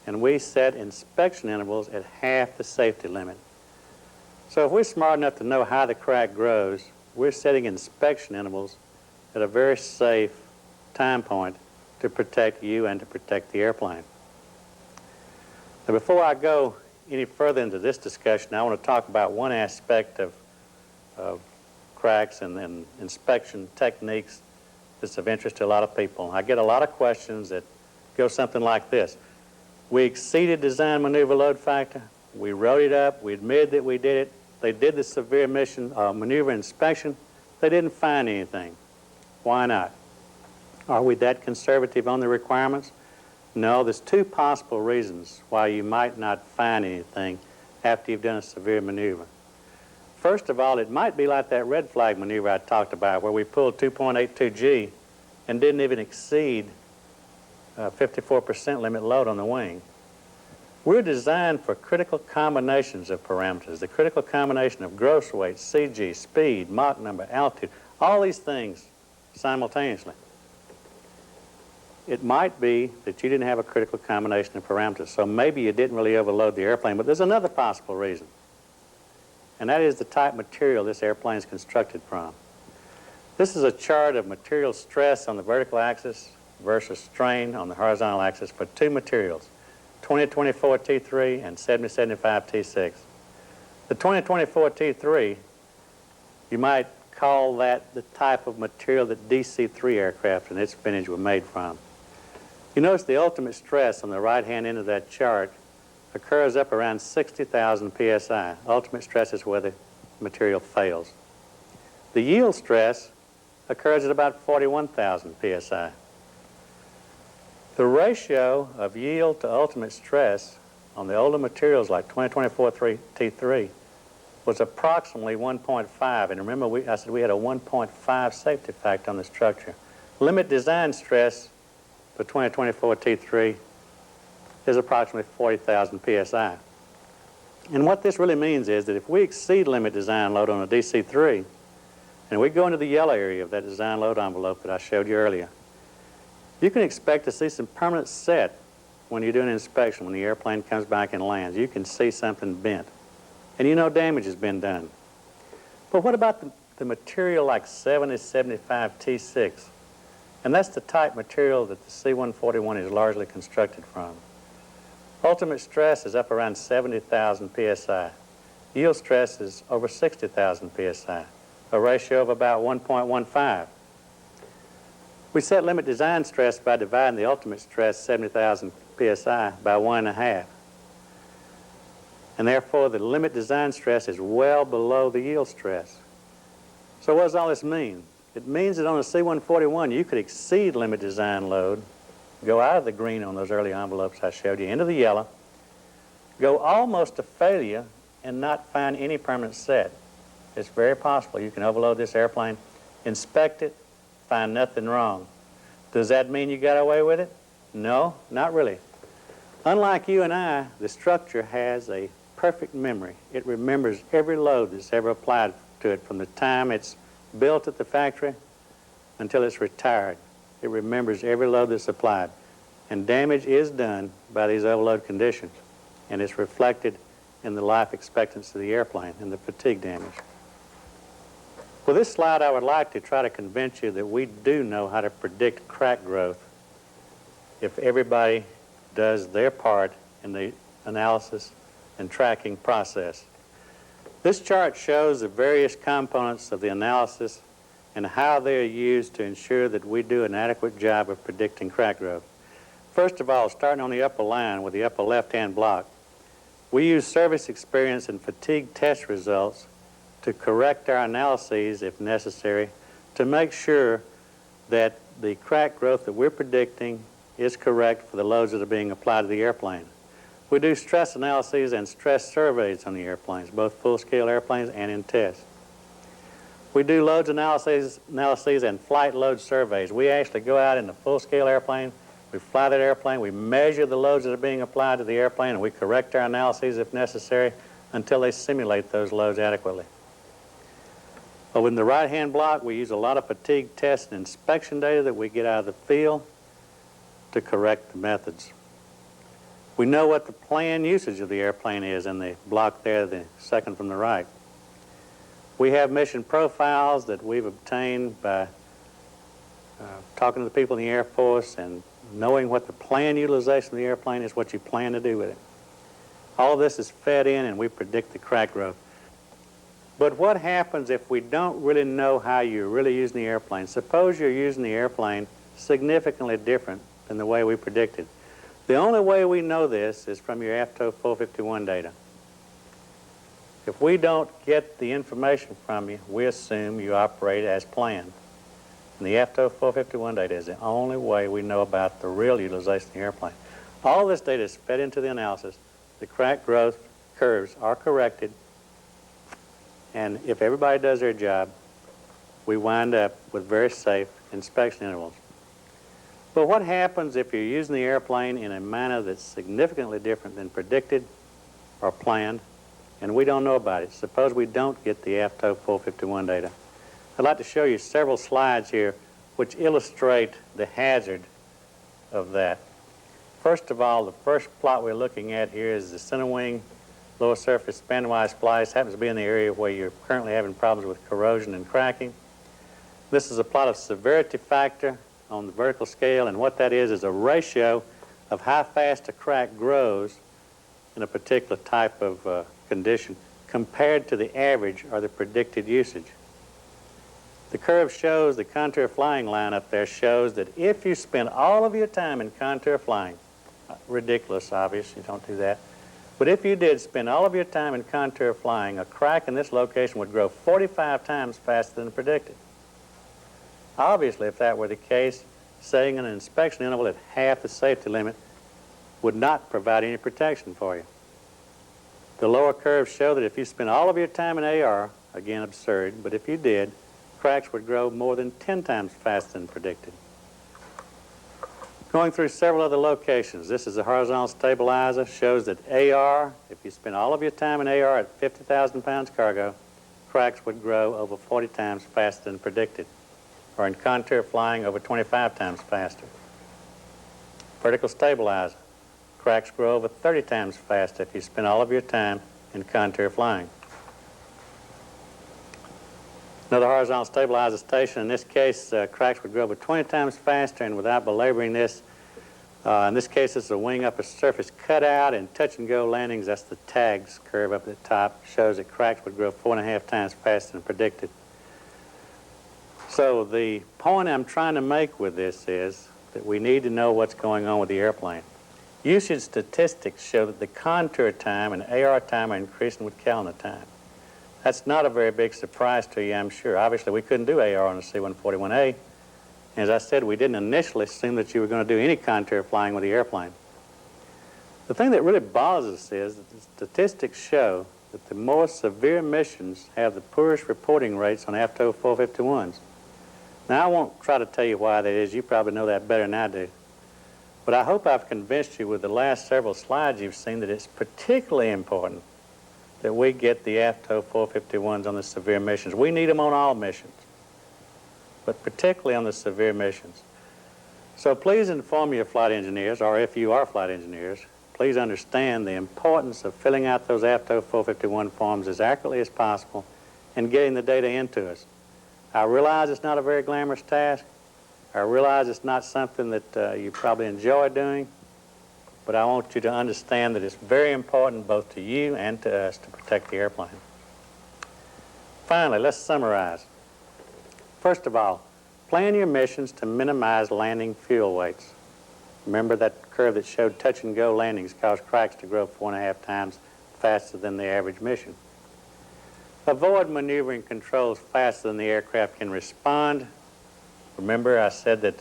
And we set inspection intervals at half the safety limit. So if we're smart enough to know how the crack grows, we're setting inspection intervals at a very safe time point to protect you and to protect the airplane. Now, before I go any further into this discussion, I want to talk about one aspect of cracks and inspection techniques that's of interest to a lot of people. I get a lot of questions that go something like this. We exceeded design maneuver load factor. We wrote it up. We admitted that we did it. They did the severe mission maneuver inspection. They didn't find anything. Why not? Are we that conservative on the requirements? No, there's two possible reasons why you might not find anything after you've done a severe maneuver. First of all, it might be like that red flag maneuver I talked about where we pulled 2.82 G and didn't even exceed 54% limit load on the wing. We're designed for critical combinations of parameters, the critical combination of gross weight, CG, speed, Mach number, altitude, all these things simultaneously. It might be that you didn't have a critical combination of parameters, so maybe you didn't really overload the airplane, but there's another possible reason, and that is the type material this airplane is constructed from. This is a chart of material stress on the vertical axis versus strain on the horizontal axis for two materials, 2024 T3 and 7075 T6. The 2024 T3, you might call that the type of material that DC-3 aircraft and its fittings were made from. You notice the ultimate stress on the right-hand end of that chart occurs up around 60,000 psi. Ultimate stress is where the material fails. The yield stress occurs at about 41,000 psi. The ratio of yield to ultimate stress on the older materials like 2024 T3 was approximately 1.5. And remember, I said we had a 1.5 safety factor on the structure. Limit design stress for 2024 T3 is approximately 40,000 psi. And what this really means is that if we exceed limit design load on a DC-3, and we go into the yellow area of that design load envelope that I showed you earlier, you can expect to see some permanent set when you do an inspection, when the airplane comes back and lands. You can see something bent, and you know damage has been done. But what about the material like 7075 T6? And that's the type material that the C-141 is largely constructed from. Ultimate stress is up around 70,000 psi. Yield stress is over 60,000 psi, a ratio of about 1.15. We set limit design stress by dividing the ultimate stress, 70,000 psi, by 1.5. And therefore, the limit design stress is well below the yield stress. So what does all this mean? It means that on a C-141, you could exceed limit design load go out of the green on those early envelopes I showed you into the yellow, go almost to failure and not find any permanent set. It's very possible you can overload this airplane, inspect it, find nothing wrong. Does that mean you got away with it? No, not really. Unlike you and I, the structure has a perfect memory. It remembers every load that's ever applied to it from the time it's built at the factory until it's retired. It remembers every load that's applied. And damage is done by these overload conditions, and it's reflected in the life expectancy of the airplane and the fatigue damage. With this slide, I would like to try to convince you that we do know how to predict crack growth if everybody does their part in the analysis and tracking process. This chart shows the various components of the analysis and how they are used to ensure that we do an adequate job of predicting crack growth. First of all, starting on the upper line with the upper left-hand block, we use service experience and fatigue test results to correct our analyses, if necessary, to make sure that the crack growth that we're predicting is correct for the loads that are being applied to the airplane. We do stress analyses and stress surveys on the airplanes, both full-scale airplanes and in tests. We do loads analyses and flight load surveys. We actually go out in the full-scale airplane, we fly that airplane, we measure the loads that are being applied to the airplane, and we correct our analyses if necessary until they simulate those loads adequately. Over in the right-hand block, we use a lot of fatigue test and inspection data that we get out of the field to correct the methods. We know what the planned usage of the airplane is in the block there, the second from the right. We have mission profiles that we've obtained by talking to the people in the Air Force and knowing what the planned utilization of the airplane is, what you plan to do with it. All of this is fed in and we predict the crack growth. But what happens if we don't really know how you're really using the airplane? Suppose you're using the airplane significantly different than the way we predicted. The only way we know this is from your AFTO 451 data. If we don't get the information from you, we assume you operate as planned. And the AFTO 451 data is the only way we know about the real utilization of the airplane. All this data is fed into the analysis. The crack growth curves are corrected, and if everybody does their job, we wind up with very safe inspection intervals. But what happens if you're using the airplane in a manner that's significantly different than predicted or planned, and we don't know about it? Suppose we don't get the AFTO 451 data. I'd like to show you several slides here which illustrate the hazard of that. First of all, the first plot we're looking at here is the center wing lower surface spanwise splice. Happens to be in the area where you're currently having problems with corrosion and cracking. This is a plot of severity factor on the vertical scale, and what that is a ratio of how fast a crack grows in a particular type of condition compared to the average or the predicted usage. The curve shows, the contour flying line up there shows that if you spend all of your time in contour flying, ridiculous, obviously, you don't do that, but if you did spend all of your time in contour flying, a crack in this location would grow 45 times faster than predicted. Obviously, if that were the case, setting an inspection interval at half the safety limit would not provide any protection for you. The lower curves show that if you spend all of your time in AR, again absurd, but if you did, cracks would grow more than 10 times faster than predicted. Going through several other locations, this is a horizontal stabilizer, shows that AR, if you spend all of your time in AR at 50,000 pounds cargo, cracks would grow over 40 times faster than predicted, or in contour flying over 25 times faster. Vertical stabilizer, cracks grow over 30 times faster if you spend all of your time in contour flying. Another horizontal stabilizer station, in this case, cracks would grow over 20 times faster, and without belaboring this, in this case, it's a wing upper surface cutout and touch-and-go landings. That's the tags curve up at the top. Shows that cracks would grow 4.5 times faster than predicted. So the point I'm trying to make with this is that we need to know what's going on with the airplane. Usage statistics show that the contour time and AR time are increasing with calendar time. That's not a very big surprise to you, I'm sure. Obviously, we couldn't do AR on the C-141A, As I said, we didn't initially assume that you were going to do any contour flying with the airplane. The thing that really bothers us is that the statistics show that the more severe missions have the poorest reporting rates on AFTO 451s. Now, I won't try to tell you why that is. You probably know that better than I do. But I hope I've convinced you with the last several slides you've seen that it's particularly important that we get the AFTO 451s on the severe missions. We need them on all missions, but particularly on the severe missions. So please inform your flight engineers, or if you are flight engineers, please understand the importance of filling out those AFTO 451 forms as accurately as possible and getting the data into us. I realize it's not a very glamorous task. I realize it's not something that you probably enjoy doing, but I want you to understand that it's very important both to you and to us to protect the airplane. Finally, let's summarize. First of all, plan your missions to minimize landing fuel weights. Remember that curve that showed touch-and-go landings caused cracks to grow 4.5 times faster than the average mission. Avoid maneuvering controls faster than the aircraft can respond. Remember, I said that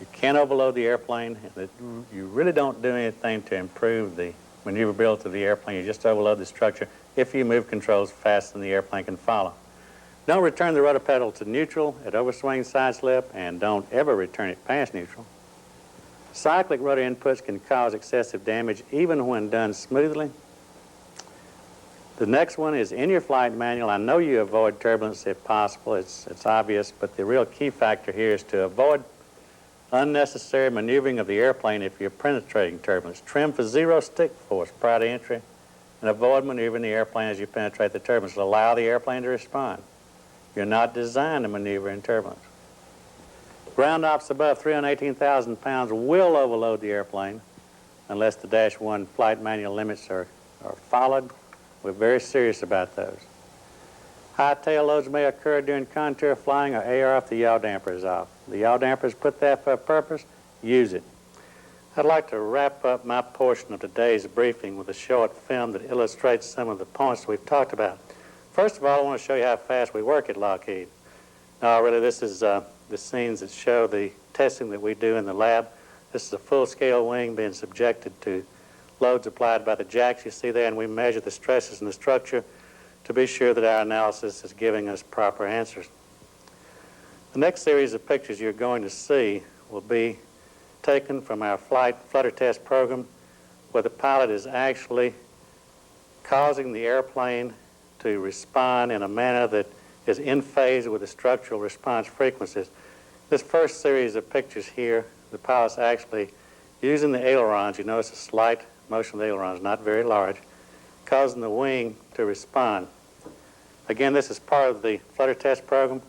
you can't overload the airplane, and that you really don't do anything to improve the maneuverability of the airplane. You just overload the structure if you move controls faster than the airplane can follow. Don't return the rudder pedal to neutral at overswing side slip, and don't ever return it past neutral. Cyclic rudder inputs can cause excessive damage even when done smoothly. The next one is in your flight manual. I know you avoid turbulence if possible. It's obvious, but the real key factor here is to avoid unnecessary maneuvering of the airplane if you're penetrating turbulence. Trim for 0 stick force prior to entry, and avoid maneuvering the airplane as you penetrate the turbulence. Allow the airplane to respond. You're not designed to maneuver in turbulence. Ground ops above 318,000 pounds will overload the airplane unless the Dash 1 flight manual limits are followed. We're very serious about those. High tail loads may occur during contour flying or AR if the yaw damper is off. The yaw damper is put there for a purpose. Use it. I'd like to wrap up my portion of today's briefing with a short film that illustrates some of the points we've talked about. First of all, I want to show you how fast we work at Lockheed. Now, really, this is the scenes that show the testing that we do in the lab. This is a full-scale wing being subjected to loads applied by the jacks you see there, and we measure the stresses in the structure to be sure that our analysis is giving us proper answers. The next series of pictures you're going to see will be taken from our flight flutter test program, where the pilot is actually causing the airplane to respond in a manner that is in phase with the structural response frequencies. This first series of pictures here, the pilot's actually using the ailerons. You notice a slight motion of the ailerons, not very large, causing the wing to respond. Again, this is part of the flutter test program.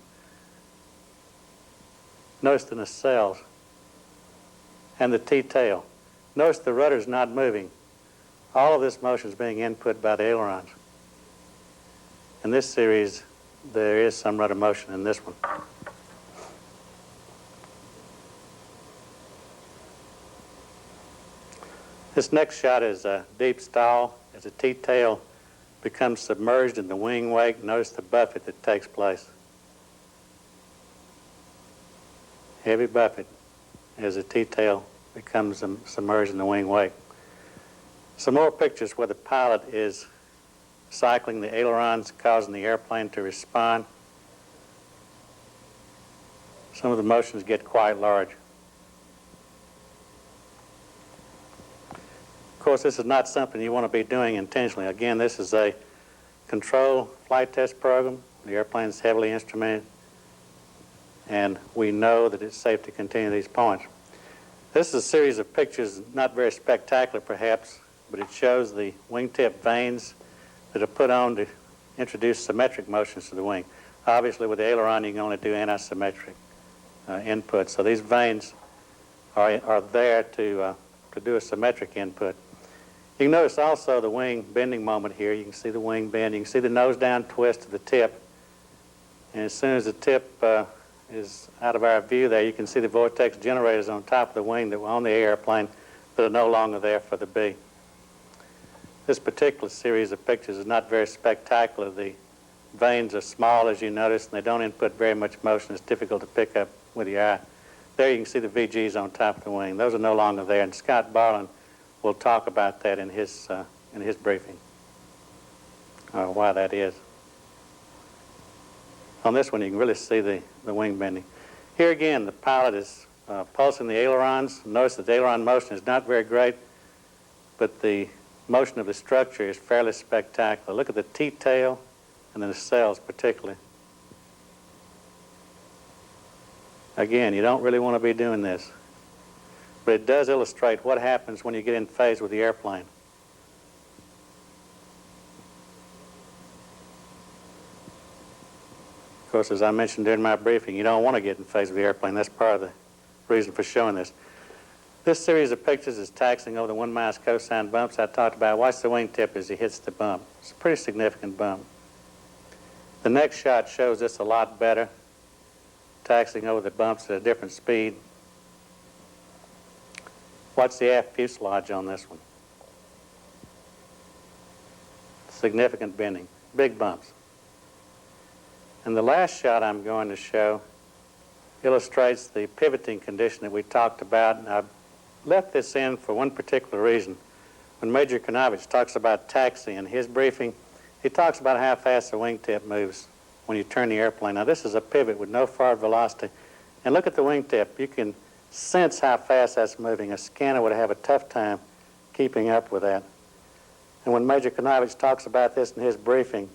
Notice the nacelles and the T-tail. Notice the rudder's not moving. All of this motion is being input by the ailerons. In this series, there is some rudder motion in this one. This next shot is a deep stall as the T-tail becomes submerged in the wing wake. Notice the buffet that takes place. Heavy buffet as the T-tail becomes submerged in the wing wake. Some more pictures where the pilot is cycling the ailerons, causing the airplane to respond. Some of the motions get quite large. Of course, this is not something you want to be doing intentionally. Again, this is a control flight test program. The airplane is heavily instrumented, and we know that it's safe to continue these points. This is a series of pictures, not very spectacular perhaps, but it shows the wingtip vanes that are put on to introduce symmetric motions to the wing. Obviously, with the aileron, you can only do anti-symmetric input. So these vanes are there to do a symmetric input. You can notice also the wing bending moment here. You can see the wing bend. You can see the nose down twist of the tip. And as soon as the tip is out of our view there, you can see the vortex generators on top of the wing that were on the airplane but are no longer there for the B. This particular series of pictures is not very spectacular. The vanes are small, as you notice, and they don't input very much motion. It's difficult to pick up with your eye. There you can see the VGs on top of the wing. Those are no longer there, and Scott Barlin will talk about that in his briefing, why that is. On this one, you can really see the wing bending. Here again, the pilot is pulsing the ailerons. Notice that the aileron motion is not very great, but the motion of the structure is fairly spectacular. Look at the T-tail and then the sails particularly. Again, you don't really want to be doing this, but it does illustrate what happens when you get in phase with the airplane. Of course, as I mentioned during my briefing, you don't want to get in phase with the airplane. That's part of the reason for showing this. This series of pictures is taxiing over the 1 minus cosine bumps I talked about. Watch the wingtip as he hits the bump. It's a pretty significant bump. The next shot shows this a lot better, taxiing over the bumps at a different speed. Watch the aft fuselage on this one. Significant bending, big bumps. And the last shot I'm going to show illustrates the pivoting condition that we talked about. And I've left this in for one particular reason. When Major Konovich talks about taxi in his briefing, he talks about how fast the wingtip moves when you turn the airplane. Now, this is a pivot with no forward velocity. And look at the wingtip. You can sense how fast that's moving. A scanner would have a tough time keeping up with that. And when Major Konovich talks about this in his briefing,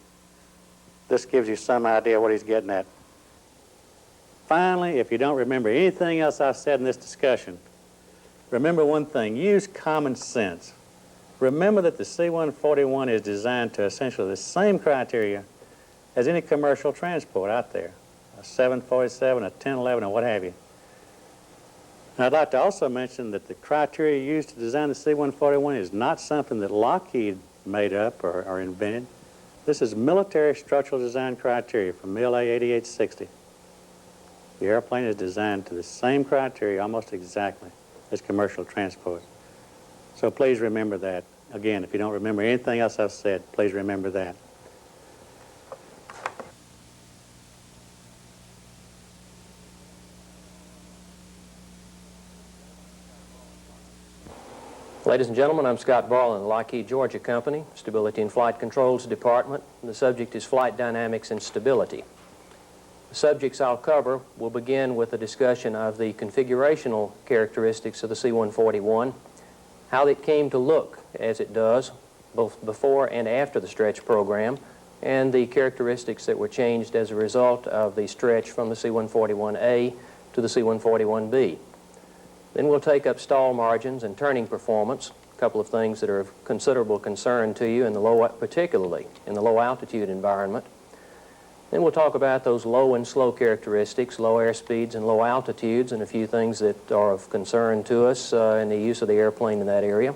this gives you some idea what he's getting at. Finally, if you don't remember anything else I've said in this discussion, remember one thing: use common sense. Remember that the C-141 is designed to essentially the same criteria as any commercial transport out there, a 747, a 1011, or what have you. And I'd like to also mention that the criteria used to design the C-141 is not something that Lockheed made up or invented. This is military structural design criteria from MIL-A 8860. The airplane is designed to the same criteria almost exactly as commercial transport. So please remember that. Again, if you don't remember anything else I've said, please remember that. Ladies and gentlemen, I'm Scott Barlin, Lockheed Georgia Company, Stability and Flight Controls Department. The subject is flight dynamics and stability. The subjects I'll cover will begin with a discussion of the configurational characteristics of the C-141, how it came to look as it does, both before and after the stretch program, and the characteristics that were changed as a result of the stretch from the C-141A to the C-141B. Then we'll take up stall margins and turning performance, a couple of things that are of considerable concern to you, particularly in the low altitude environment. Then we'll talk about those low and slow characteristics, low airspeeds and low altitudes, and a few things that are of concern to us in the use of the airplane in that area.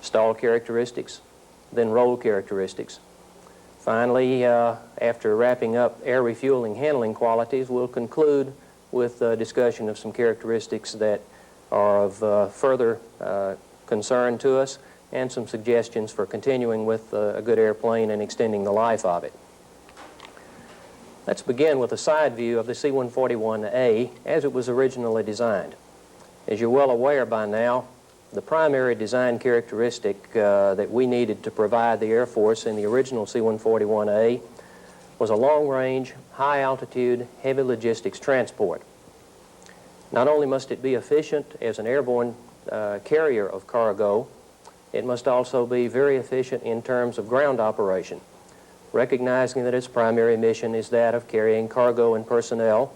Stall characteristics, then roll characteristics. Finally, after wrapping up air refueling handling qualities, we'll conclude with a discussion of some characteristics that are of further concern to us and some suggestions for continuing with a good airplane and extending the life of it. Let's begin with a side view of the C-141A as it was originally designed. As you're well aware by now, the primary design characteristic that we needed to provide the Air Force in the original C-141A was a long-range, high-altitude, heavy logistics transport. Not only must it be efficient as an airborne carrier of cargo, it must also be very efficient in terms of ground operation, recognizing that its primary mission is that of carrying cargo and personnel.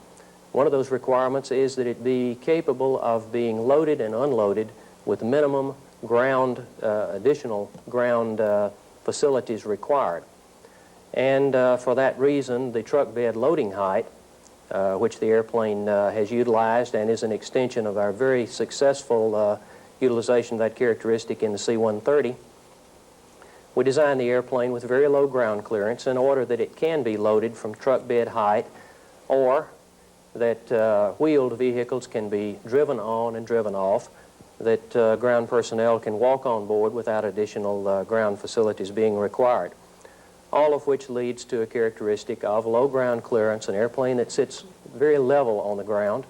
One of those requirements is that it be capable of being loaded and unloaded with minimum additional ground facilities required. And for that reason, the truck bed loading height, which the airplane has utilized and is an extension of our very successful utilization of that characteristic in the C-130, we designed the airplane with very low ground clearance in order that it can be loaded from truck bed height, or that wheeled vehicles can be driven on and driven off, that ground personnel can walk on board without additional ground facilities being required. All of which leads to a characteristic of low ground clearance, an airplane that sits very level on the ground,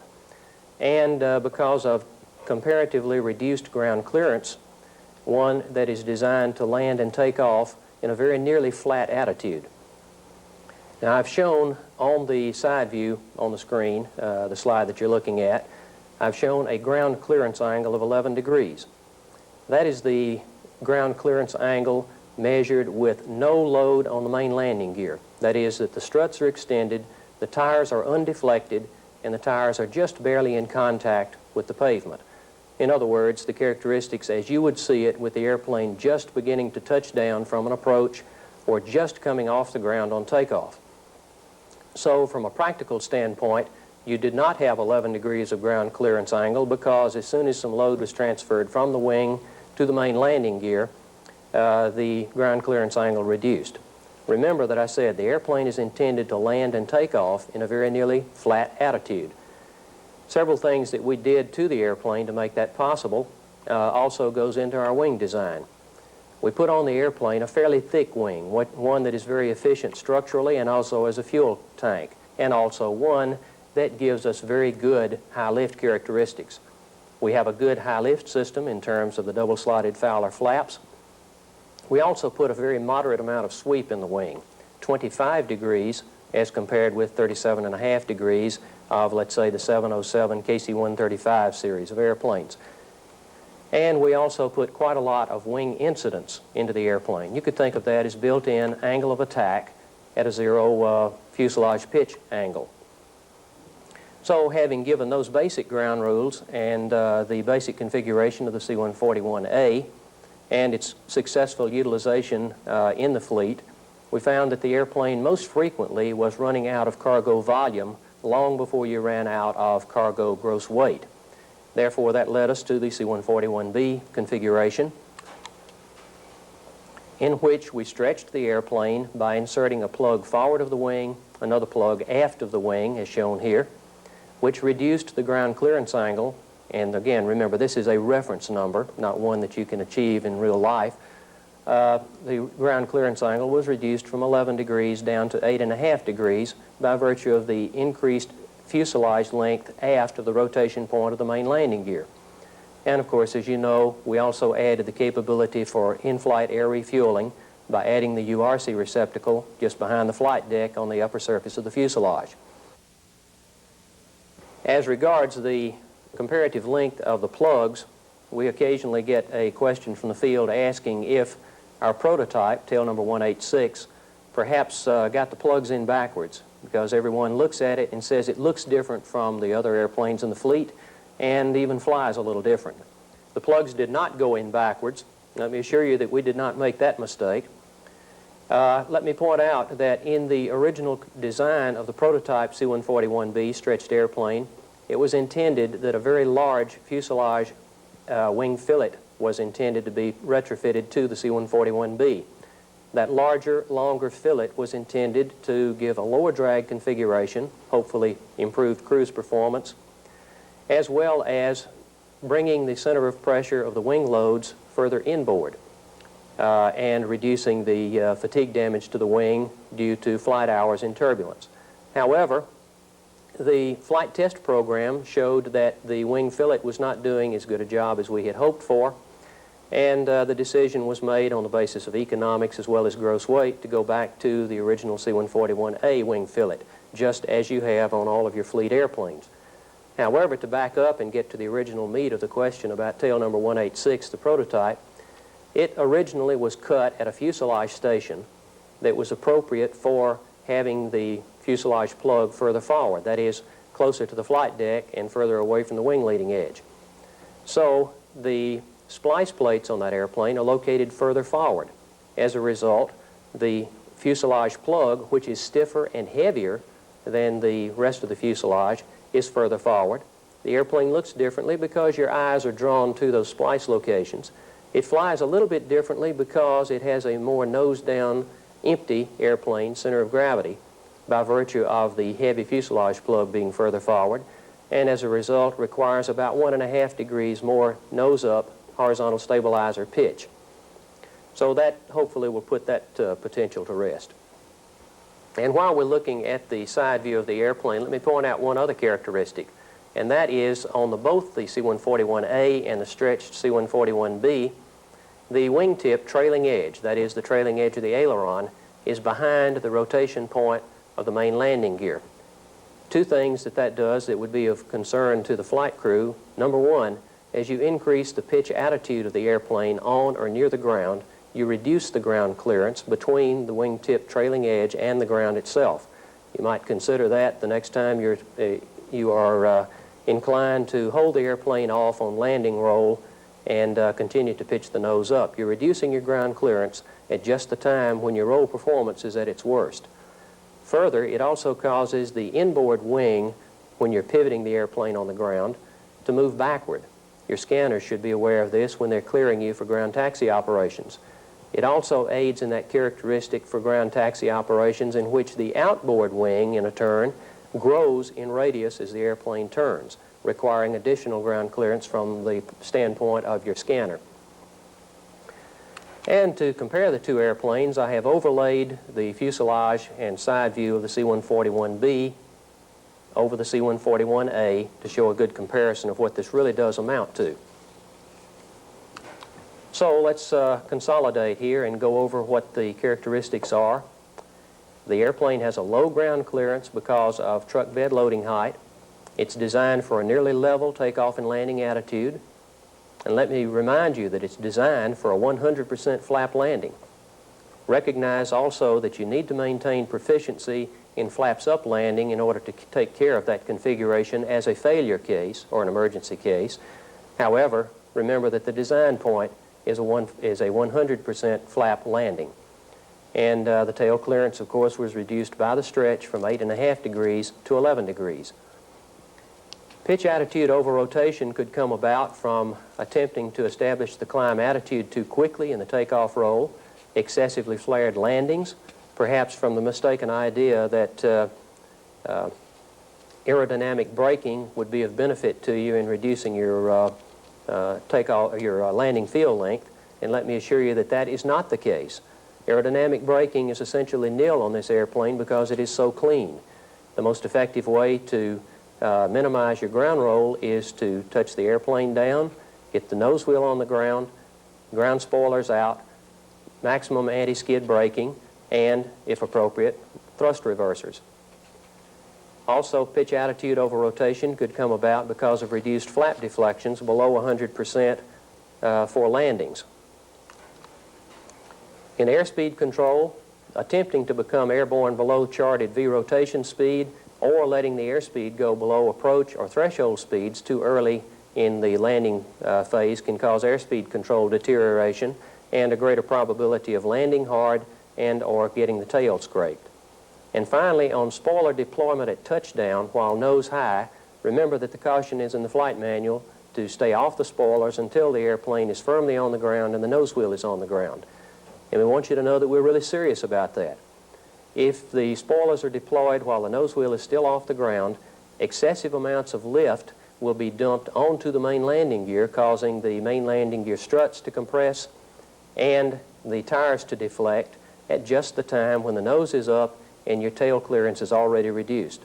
and because of comparatively reduced ground clearance, one that is designed to land and take off in a very nearly flat attitude. Now, I've shown on the side view on the screen, the slide that you're looking at, I've shown a ground clearance angle of 11 degrees. That is the ground clearance angle measured with no load on the main landing gear. That is, that the struts are extended, the tires are undeflected, and the tires are just barely in contact with the pavement. In other words, the characteristics as you would see it with the airplane just beginning to touch down from an approach or just coming off the ground on takeoff. So from a practical standpoint, you did not have 11 degrees of ground clearance angle because as soon as some load was transferred from the wing to the main landing gear, the ground clearance angle reduced. Remember that I said the airplane is intended to land and take off in a very nearly flat attitude. Several things that we did to the airplane to make that possible also goes into our wing design. We put on the airplane a fairly thick wing, one that is very efficient structurally and also as a fuel tank, and also one that gives us very good high lift characteristics. We have a good high lift system in terms of the double slotted Fowler flaps. We also put a very moderate amount of sweep in the wing, 25 degrees as compared with 37.5 degrees of, let's say, the 707 KC-135 series of airplanes. And we also put quite a lot of wing incidence into the airplane. You could think of that as built-in angle of attack at a zero fuselage pitch angle. So having given those basic ground rules and the basic configuration of the C-141A and its successful utilization in the fleet, we found that the airplane most frequently was running out of cargo volume long before you ran out of cargo gross weight. Therefore, that led us to the C-141B configuration, in which we stretched the airplane by inserting a plug forward of the wing, another plug aft of the wing, as shown here, which reduced the ground clearance angle. And again, remember, this is a reference number, not one that you can achieve in real life. The ground clearance angle was reduced from 11 degrees down to 8.5 degrees by virtue of the increased fuselage length aft of the rotation point of the main landing gear. And of course, as you know, we also added the capability for in-flight air refueling by adding the URC receptacle just behind the flight deck on the upper surface of the fuselage. As regards the comparative length of the plugs, we occasionally get a question from the field asking if our prototype, tail number 186, perhaps got the plugs in backwards, because everyone looks at it and says it looks different from the other airplanes in the fleet and even flies a little different. The plugs did not go in backwards. Let me assure you that we did not make that mistake. Let me point out that in the original design of the prototype C-141B stretched airplane, it was intended that a very large fuselage wing fillet was intended to be retrofitted to the C-141B. That larger, longer fillet was intended to give a lower drag configuration, hopefully improved cruise performance, as well as bringing the center of pressure of the wing loads further inboard and reducing the fatigue damage to the wing due to flight hours in turbulence. However, the flight test program showed that the wing fillet was not doing as good a job as we had hoped for, and the decision was made on the basis of economics as well as gross weight to go back to the original C-141A wing fillet, just as you have on all of your fleet airplanes. However, to back up and get to the original meat of the question about tail number 186, the prototype, it originally was cut at a fuselage station that was appropriate for having the fuselage plug further forward, that is, closer to the flight deck and further away from the wing leading edge. So the splice plates on that airplane are located further forward. As a result, the fuselage plug, which is stiffer and heavier than the rest of the fuselage, is further forward. The airplane looks differently because your eyes are drawn to those splice locations. It flies a little bit differently because it has a more nose-down, empty airplane center of gravity by virtue of the heavy fuselage plug being further forward, and as a result requires about 1.5 degrees more nose-up horizontal stabilizer pitch. So that hopefully will put that potential to rest. And while we're looking at the side view of the airplane, let me point out one other characteristic. and that is on both the C-141A and the stretched C-141B, the wingtip trailing edge, that is the trailing edge of the aileron, is behind the rotation point of the main landing gear. Two things that does that would be of concern to the flight crew. Number one, as you increase the pitch attitude of the airplane on or near the ground, you reduce the ground clearance between the wingtip trailing edge and the ground itself. You might consider that the next time you are inclined to hold the airplane off on landing roll and continue to pitch the nose up. You're reducing your ground clearance at just the time when your roll performance is at its worst. Further, it also causes the inboard wing, when you're pivoting the airplane on the ground, to move backward. Your scanners should be aware of this when they're clearing you for ground taxi operations. It also aids in that characteristic for ground taxi operations in which the outboard wing in a turn grows in radius as the airplane turns, requiring additional ground clearance from the standpoint of your scanner. And to compare the two airplanes, I have overlaid the fuselage and side view of the C-141B over the C-141A to show a good comparison of what this really does amount to. So let's consolidate here and go over what the characteristics are. The airplane has a low ground clearance because of truck bed loading height. It's designed for a nearly level takeoff and landing attitude. And let me remind you that it's designed for a 100% flap landing. Recognize also that you need to maintain proficiency in flaps up landing in order to take care of that configuration as a failure case or an emergency case. However, remember that the design point is a 100% flap landing. And the tail clearance, of course, was reduced by the stretch from 8.5 degrees to 11 degrees. Pitch attitude over rotation could come about from attempting to establish the climb attitude too quickly in the takeoff roll, excessively flared landings, perhaps from the mistaken idea that aerodynamic braking would be of benefit to you in reducing your landing field length. And let me assure you that that is not the case. Aerodynamic braking is essentially nil on this airplane because it is so clean. The most effective way to minimize your ground roll is to touch the airplane down, get the nose wheel on the ground spoilers out, maximum anti-skid braking, and, if appropriate, thrust reversers. Also, pitch attitude over rotation could come about because of reduced flap deflections below 100% for landings. In airspeed control, attempting to become airborne below charted V rotation speed or letting the airspeed go below approach or threshold speeds too early in the landing phase can cause airspeed control deterioration and a greater probability of landing hard and or getting the tail scraped. And finally, on spoiler deployment at touchdown while nose high, remember that the caution is in the flight manual to stay off the spoilers until the airplane is firmly on the ground and the nose wheel is on the ground. And we want you to know that we're really serious about that. If the spoilers are deployed while the nose wheel is still off the ground, excessive amounts of lift will be dumped onto the main landing gear, causing the main landing gear struts to compress and the tires to deflect at just the time when the nose is up and your tail clearance is already reduced.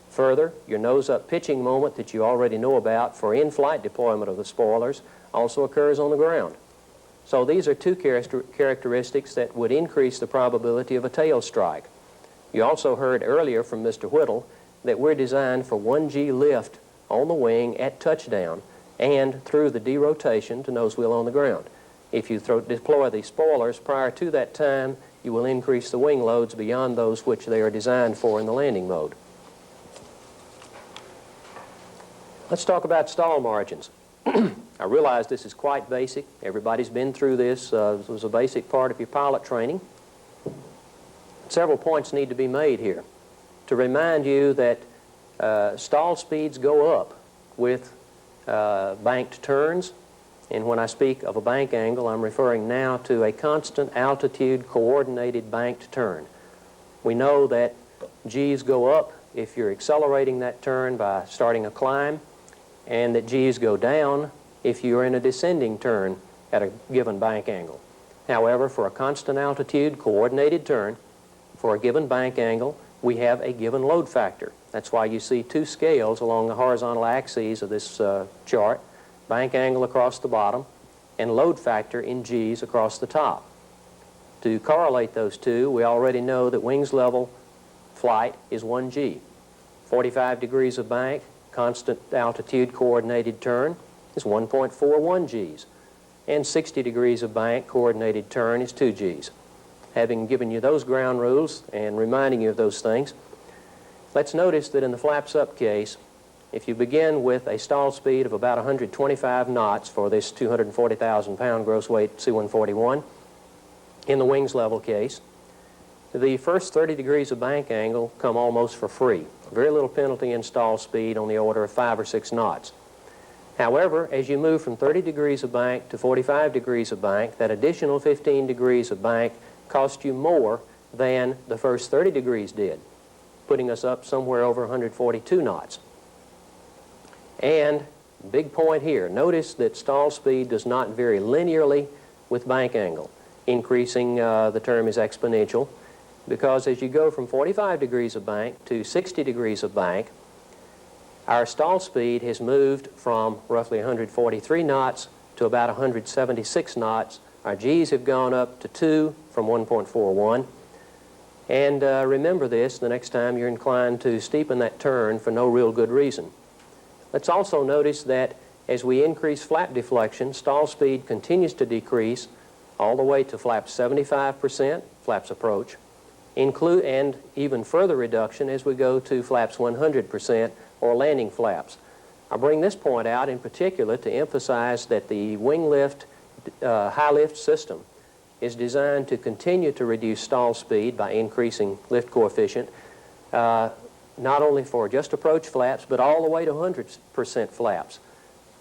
Further, your nose-up pitching moment that you already know about for in-flight deployment of the spoilers also occurs on the ground. So these are two characteristics that would increase the probability of a tail strike. You also heard earlier from Mr. Whittle that we're designed for 1G lift on the wing at touchdown and through the derotation to nose wheel on the ground. If you deploy the spoilers prior to that time, you will increase the wing loads beyond those which they are designed for in the landing mode. Let's talk about stall margins. I realize this is quite basic. Everybody's been through this. This was a basic part of your pilot training. Several points need to be made here. To remind you that stall speeds go up with banked turns. And when I speak of a bank angle, I'm referring now to a constant altitude coordinated banked turn. We know that G's go up if you're accelerating that turn by starting a climb, and that G's go down if you're in a descending turn at a given bank angle. However, for a constant altitude coordinated turn, for a given bank angle, we have a given load factor. That's why you see two scales along the horizontal axes of this chart, bank angle across the bottom and load factor in G's across the top. To correlate those two, we already know that wings level flight is 1 G. 45 degrees of bank, constant altitude coordinated turn is 1.41 Gs. And 60 degrees of bank coordinated turn is 2 Gs. Having given you those ground rules and reminding you of those things, let's notice that in the flaps up case, if you begin with a stall speed of about 125 knots for this 240,000 pound gross weight C-141, in the wings level case, the first 30 degrees of bank angle come almost for free. Very little penalty in stall speed on the order of 5 or 6 knots. However, as you move from 30 degrees of bank to 45 degrees of bank, that additional 15 degrees of bank cost you more than the first 30 degrees did, putting us up somewhere over 142 knots. And big point here, notice that stall speed does not vary linearly with bank angle. Increasing, the term is exponential, because as you go from 45 degrees of bank to 60 degrees of bank, our stall speed has moved from roughly 143 knots to about 176 knots. Our G's have gone up to 2 from 1.41. And remember this the next time you're inclined to steepen that turn for no real good reason. Let's also notice that as we increase flap deflection, stall speed continues to decrease all the way to flaps 75%, flaps approach, and even further reduction as we go to flaps 100% or landing flaps. I bring this point out in particular to emphasize that the wing lift, high lift system is designed to continue to reduce stall speed by increasing lift coefficient, not only for just approach flaps, but all the way to 100% flaps.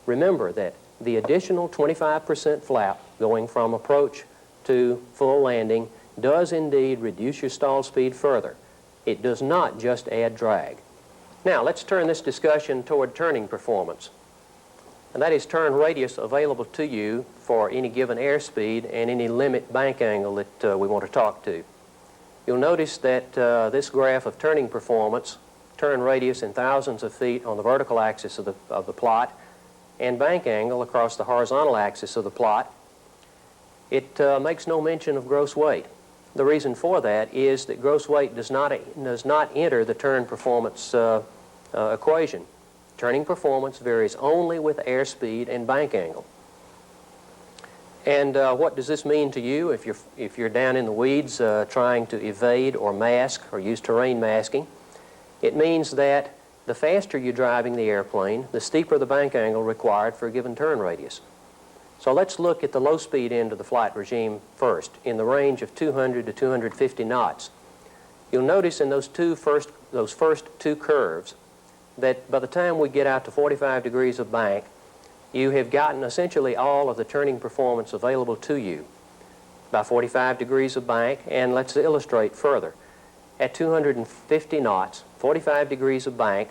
Remember that the additional 25% flap going from approach to full landing does indeed reduce your stall speed further. It does not just add drag. Now, let's turn this discussion toward turning performance. And that is turn radius available to you for any given airspeed and any limit bank angle that we want to talk to. You'll notice that this graph of turning performance, turn radius in thousands of feet on the vertical axis of the plot, and bank angle across the horizontal axis of the plot, it makes no mention of gross weight. The reason for that is that gross weight does not enter the turn performance equation. Turning performance varies only with airspeed and bank angle. And what does this mean to you if you're down in the weeds trying to evade or mask or use terrain masking? It means that the faster you're driving the airplane, the steeper the bank angle required for a given turn radius. So let's look at the low speed end of the flight regime first, in the range of 200 to 250 knots. You'll notice in those first two curves that by the time we get out to 45 degrees of bank, you have gotten essentially all of the turning performance available to you by 45 degrees of bank. And let's illustrate further. At 250 knots, 45 degrees of bank,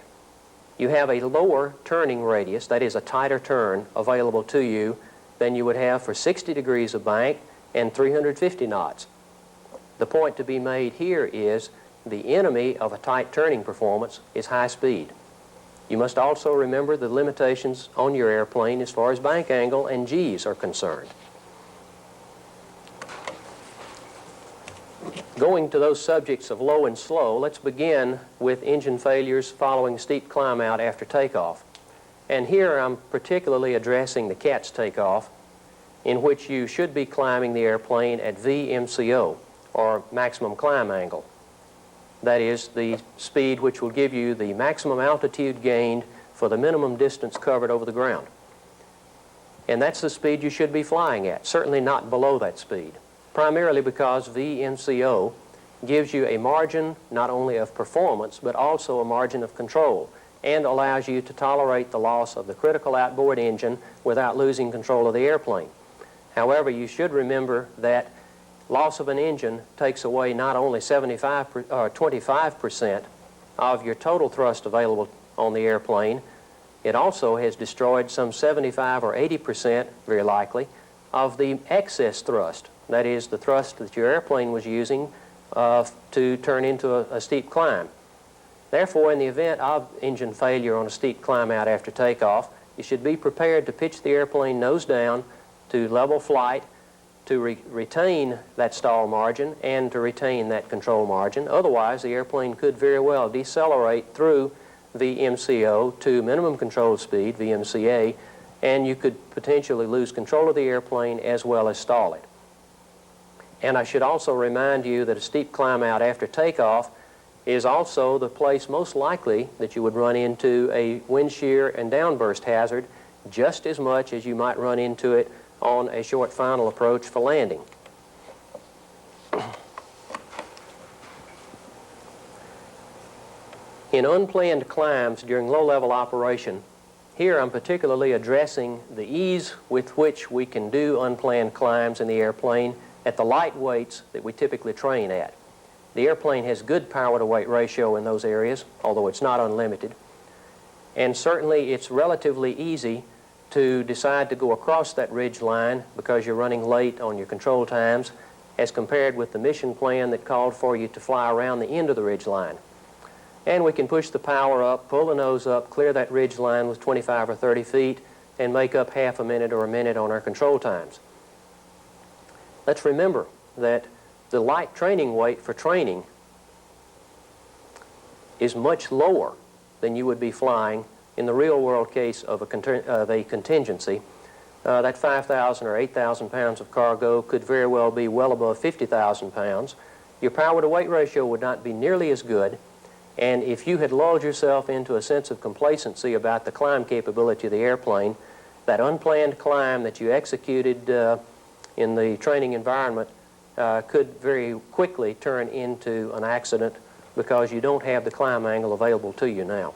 you have a lower turning radius, that is a tighter turn, available to you than you would have for 60 degrees of bank and 350 knots. The point to be made here is the enemy of a tight turning performance is high speed. You must also remember the limitations on your airplane as far as bank angle and G's are concerned. Going to those subjects of low and slow, let's begin with engine failures following steep climb out after takeoff. And here I'm particularly addressing the cat's takeoff, in which you should be climbing the airplane at VMCO, or maximum climb angle. That is the speed which will give you the maximum altitude gained for the minimum distance covered over the ground. And that's the speed you should be flying at, certainly not below that speed, primarily because VMCO gives you a margin not only of performance, but also a margin of control, and allows you to tolerate the loss of the critical outboard engine without losing control of the airplane. However, you should remember that loss of an engine takes away not only 25% of your total thrust available on the airplane, it also has destroyed some 75 or 80%, very likely, of the excess thrust. That is, the thrust that your airplane was using to turn into a steep climb. Therefore, in the event of engine failure on a steep climb out after takeoff, you should be prepared to pitch the airplane nose down to level flight to retain that stall margin and to retain that control margin. Otherwise, the airplane could very well decelerate through VMCO to minimum control speed, VMCA, and you could potentially lose control of the airplane as well as stall it. And I should also remind you that a steep climb out after takeoff is also the place most likely that you would run into a wind shear and downburst hazard just as much as you might run into it on a short final approach for landing. In unplanned climbs during low-level operation, here I'm particularly addressing the ease with which we can do unplanned climbs in the airplane at the light weights that we typically train at. The airplane has good power-to-weight ratio in those areas, although it's not unlimited. And certainly it's relatively easy to decide to go across that ridge line because you're running late on your control times as compared with the mission plan that called for you to fly around the end of the ridge line. And we can push the power up, pull the nose up, clear that ridge line with 25 or 30 feet, and make up half a minute or a minute on our control times. Let's remember that the light training weight for training is much lower than you would be flying in the real-world case of a contingency. That 5,000 or 8,000 pounds of cargo could very well be well above 50,000 pounds. Your power-to-weight ratio would not be nearly as good, and if you had lulled yourself into a sense of complacency about the climb capability of the airplane, that unplanned climb that you executed in the training environment could very quickly turn into an accident because you don't have the climb angle available to you now.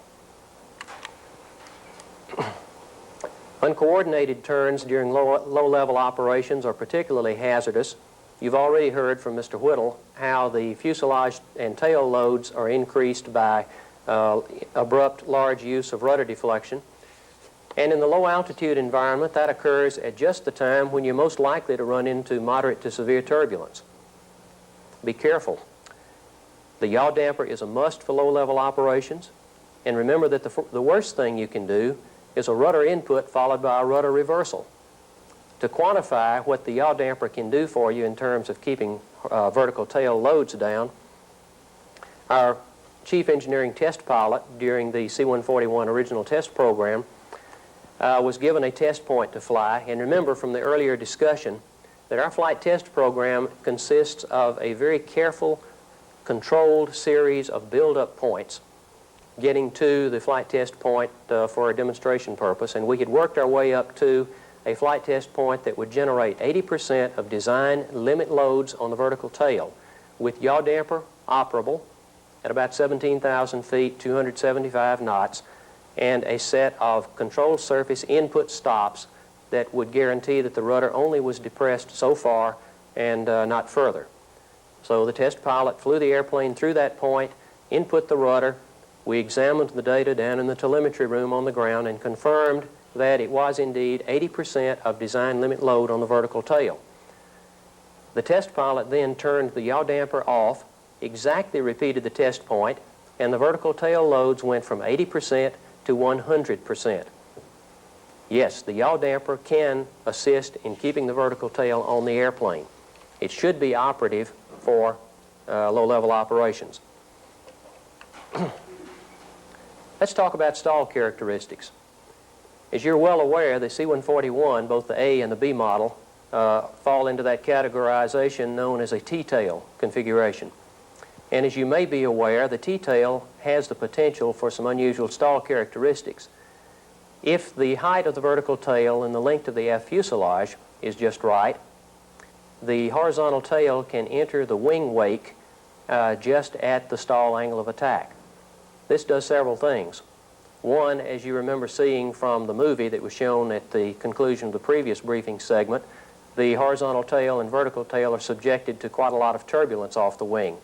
Uncoordinated turns during low-level operations are particularly hazardous. You've already heard from Mr. Whittle how the fuselage and tail loads are increased by abrupt, large use of rudder deflection. And in the low-altitude environment, that occurs at just the time when you're most likely to run into moderate to severe turbulence. Be careful. The yaw damper is a must for low-level operations. And remember that the worst thing you can do is a rudder input followed by a rudder reversal. To quantify what the yaw damper can do for you in terms of keeping vertical tail loads down, our chief engineering test pilot during the C-141 original test program was given a test point to fly. And remember from the earlier discussion that our flight test program consists of a very careful, controlled series of build-up points getting to the flight test point for a demonstration purpose. And we had worked our way up to a flight test point that would generate 80% of design limit loads on the vertical tail with yaw damper operable at about 17,000 feet, 275 knots, and a set of control surface input stops that would guarantee that the rudder only was depressed so far and not further. So the test pilot flew the airplane through that point, input the rudder. We examined the data down in the telemetry room on the ground and confirmed that it was indeed 80% of design limit load on the vertical tail. The test pilot then turned the yaw damper off, exactly repeated the test point, and the vertical tail loads went from 80% to 100%. Yes, the yaw damper can assist in keeping the vertical tail on the airplane. It should be operative for low-level operations. Let's talk about stall characteristics. As you're well aware, the C-141, both the A and the B model, fall into that categorization known as a T-tail configuration. And as you may be aware, the T-tail has the potential for some unusual stall characteristics. If the height of the vertical tail and the length of the aft fuselage is just right, the horizontal tail can enter the wing wake just at the stall angle of attack. This does several things. One, as you remember seeing from the movie that was shown at the conclusion of the previous briefing segment, the horizontal tail and vertical tail are subjected to quite a lot of turbulence off the wing.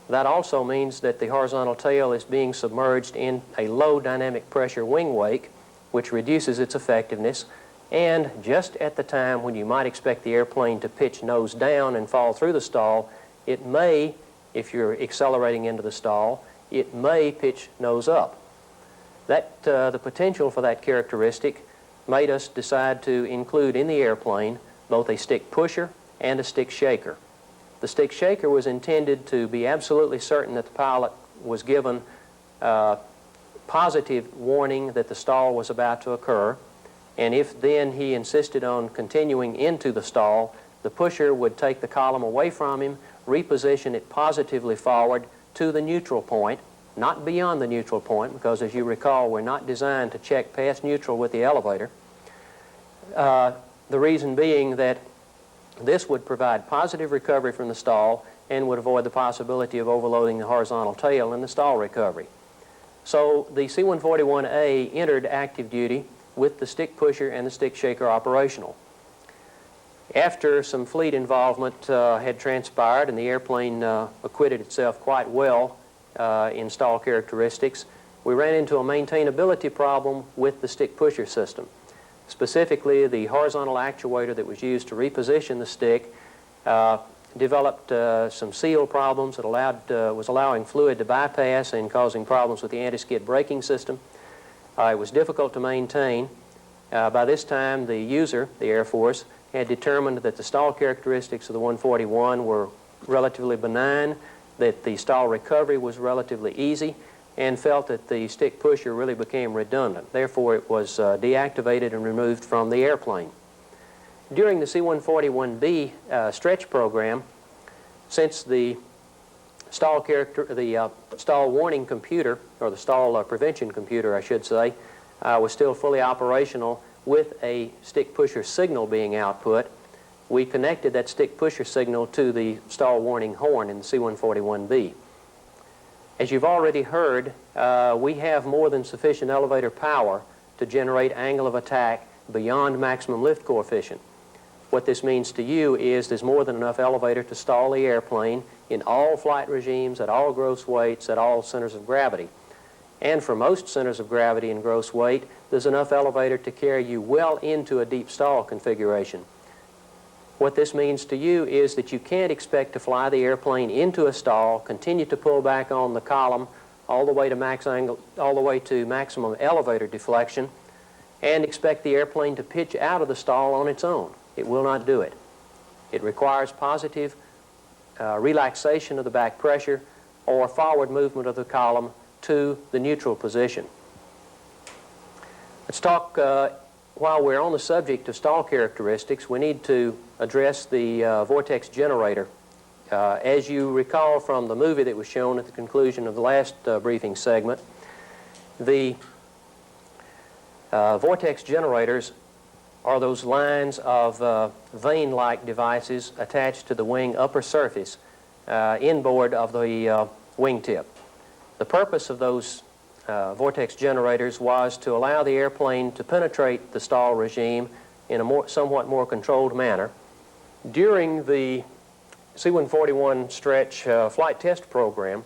That also means that the horizontal tail is being submerged in a low dynamic pressure wing wake, which reduces its effectiveness, and just at the time when you might expect the airplane to pitch nose down and fall through the stall, it may, if you're accelerating into the stall, it may pitch nose up. The potential for that characteristic made us decide to include in the airplane both a stick pusher and a stick shaker. The stick shaker was intended to be absolutely certain that the pilot was given positive warning that the stall was about to occur, and if then he insisted on continuing into the stall, the pusher would take the column away from him, reposition it positively forward to the neutral point, not beyond the neutral point, because as you recall, we're not designed to check past neutral with the elevator. The reason being that this would provide positive recovery from the stall and would avoid the possibility of overloading the horizontal tail in the stall recovery. So the C-141A entered active duty with the stick pusher and the stick shaker operational. After some fleet involvement had transpired and the airplane acquitted itself quite well in stall characteristics, we ran into a maintainability problem with the stick pusher system. Specifically, the horizontal actuator that was used to reposition the stick developed some seal problems that was allowing fluid to bypass and causing problems with the anti-skid braking system. It was difficult to maintain. By this time, the user, the Air Force, had determined that the stall characteristics of the 141 were relatively benign, that the stall recovery was relatively easy, and felt that the stick pusher really became redundant. Therefore, it was deactivated and removed from the airplane. During the C-141B stretch program, since the stall warning computer, or the stall prevention computer, I should say, was still fully operational with a stick pusher signal being output, we connected that stick pusher signal to the stall warning horn in the C-141B. As you've already heard, we have more than sufficient elevator power to generate angle of attack beyond maximum lift coefficient. What this means to you is there's more than enough elevator to stall the airplane in all flight regimes, at all gross weights, at all centers of gravity. And for most centers of gravity and gross weight, there's enough elevator to carry you well into a deep stall configuration. What this means to you is that you can't expect to fly the airplane into a stall, continue to pull back on the column all the way to max angle, all the way to maximum elevator deflection, and expect the airplane to pitch out of the stall on its own. It will not do it. It requires positive relaxation of the back pressure or forward movement of the column to the neutral position. Let's talk, while we're on the subject of stall characteristics, we need to address the vortex generator. As you recall from the movie that was shown at the conclusion of the last briefing segment, the vortex generators are those lines of vane-like devices attached to the wing upper surface inboard of the wingtip. The purpose of those vortex generators was to allow the airplane to penetrate the stall regime in a somewhat more controlled manner. During the C-141 stretch flight test program,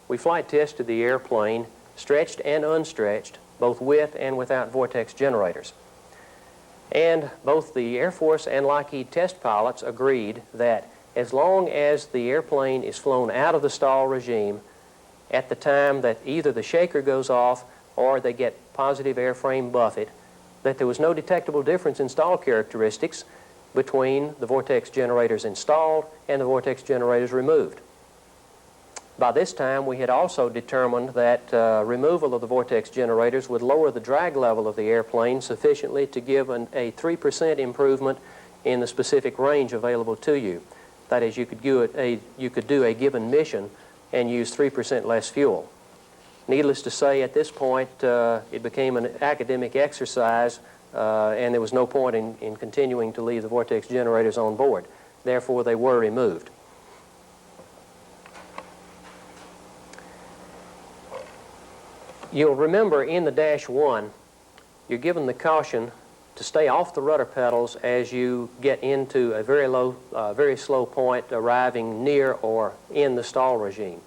we flight tested the airplane stretched and unstretched, both with and without vortex generators. And both the Air Force and Lockheed test pilots agreed that as long as the airplane is flown out of the stall regime at the time that either the shaker goes off or they get positive airframe buffet, that there was no detectable difference in stall characteristics between the vortex generators installed and the vortex generators removed. By this time, we had also determined that removal of the vortex generators would lower the drag level of the airplane sufficiently to give a 3% improvement in the specific range available to you. That is, you could do a given mission and use 3% less fuel. Needless to say, at this point, it became an academic exercise, and there was no point in continuing to leave the vortex generators on board. Therefore, they were removed. You'll remember in the Dash 1, you're given the caution to stay off the rudder pedals as you get into a very slow point arriving near or in the stall regime.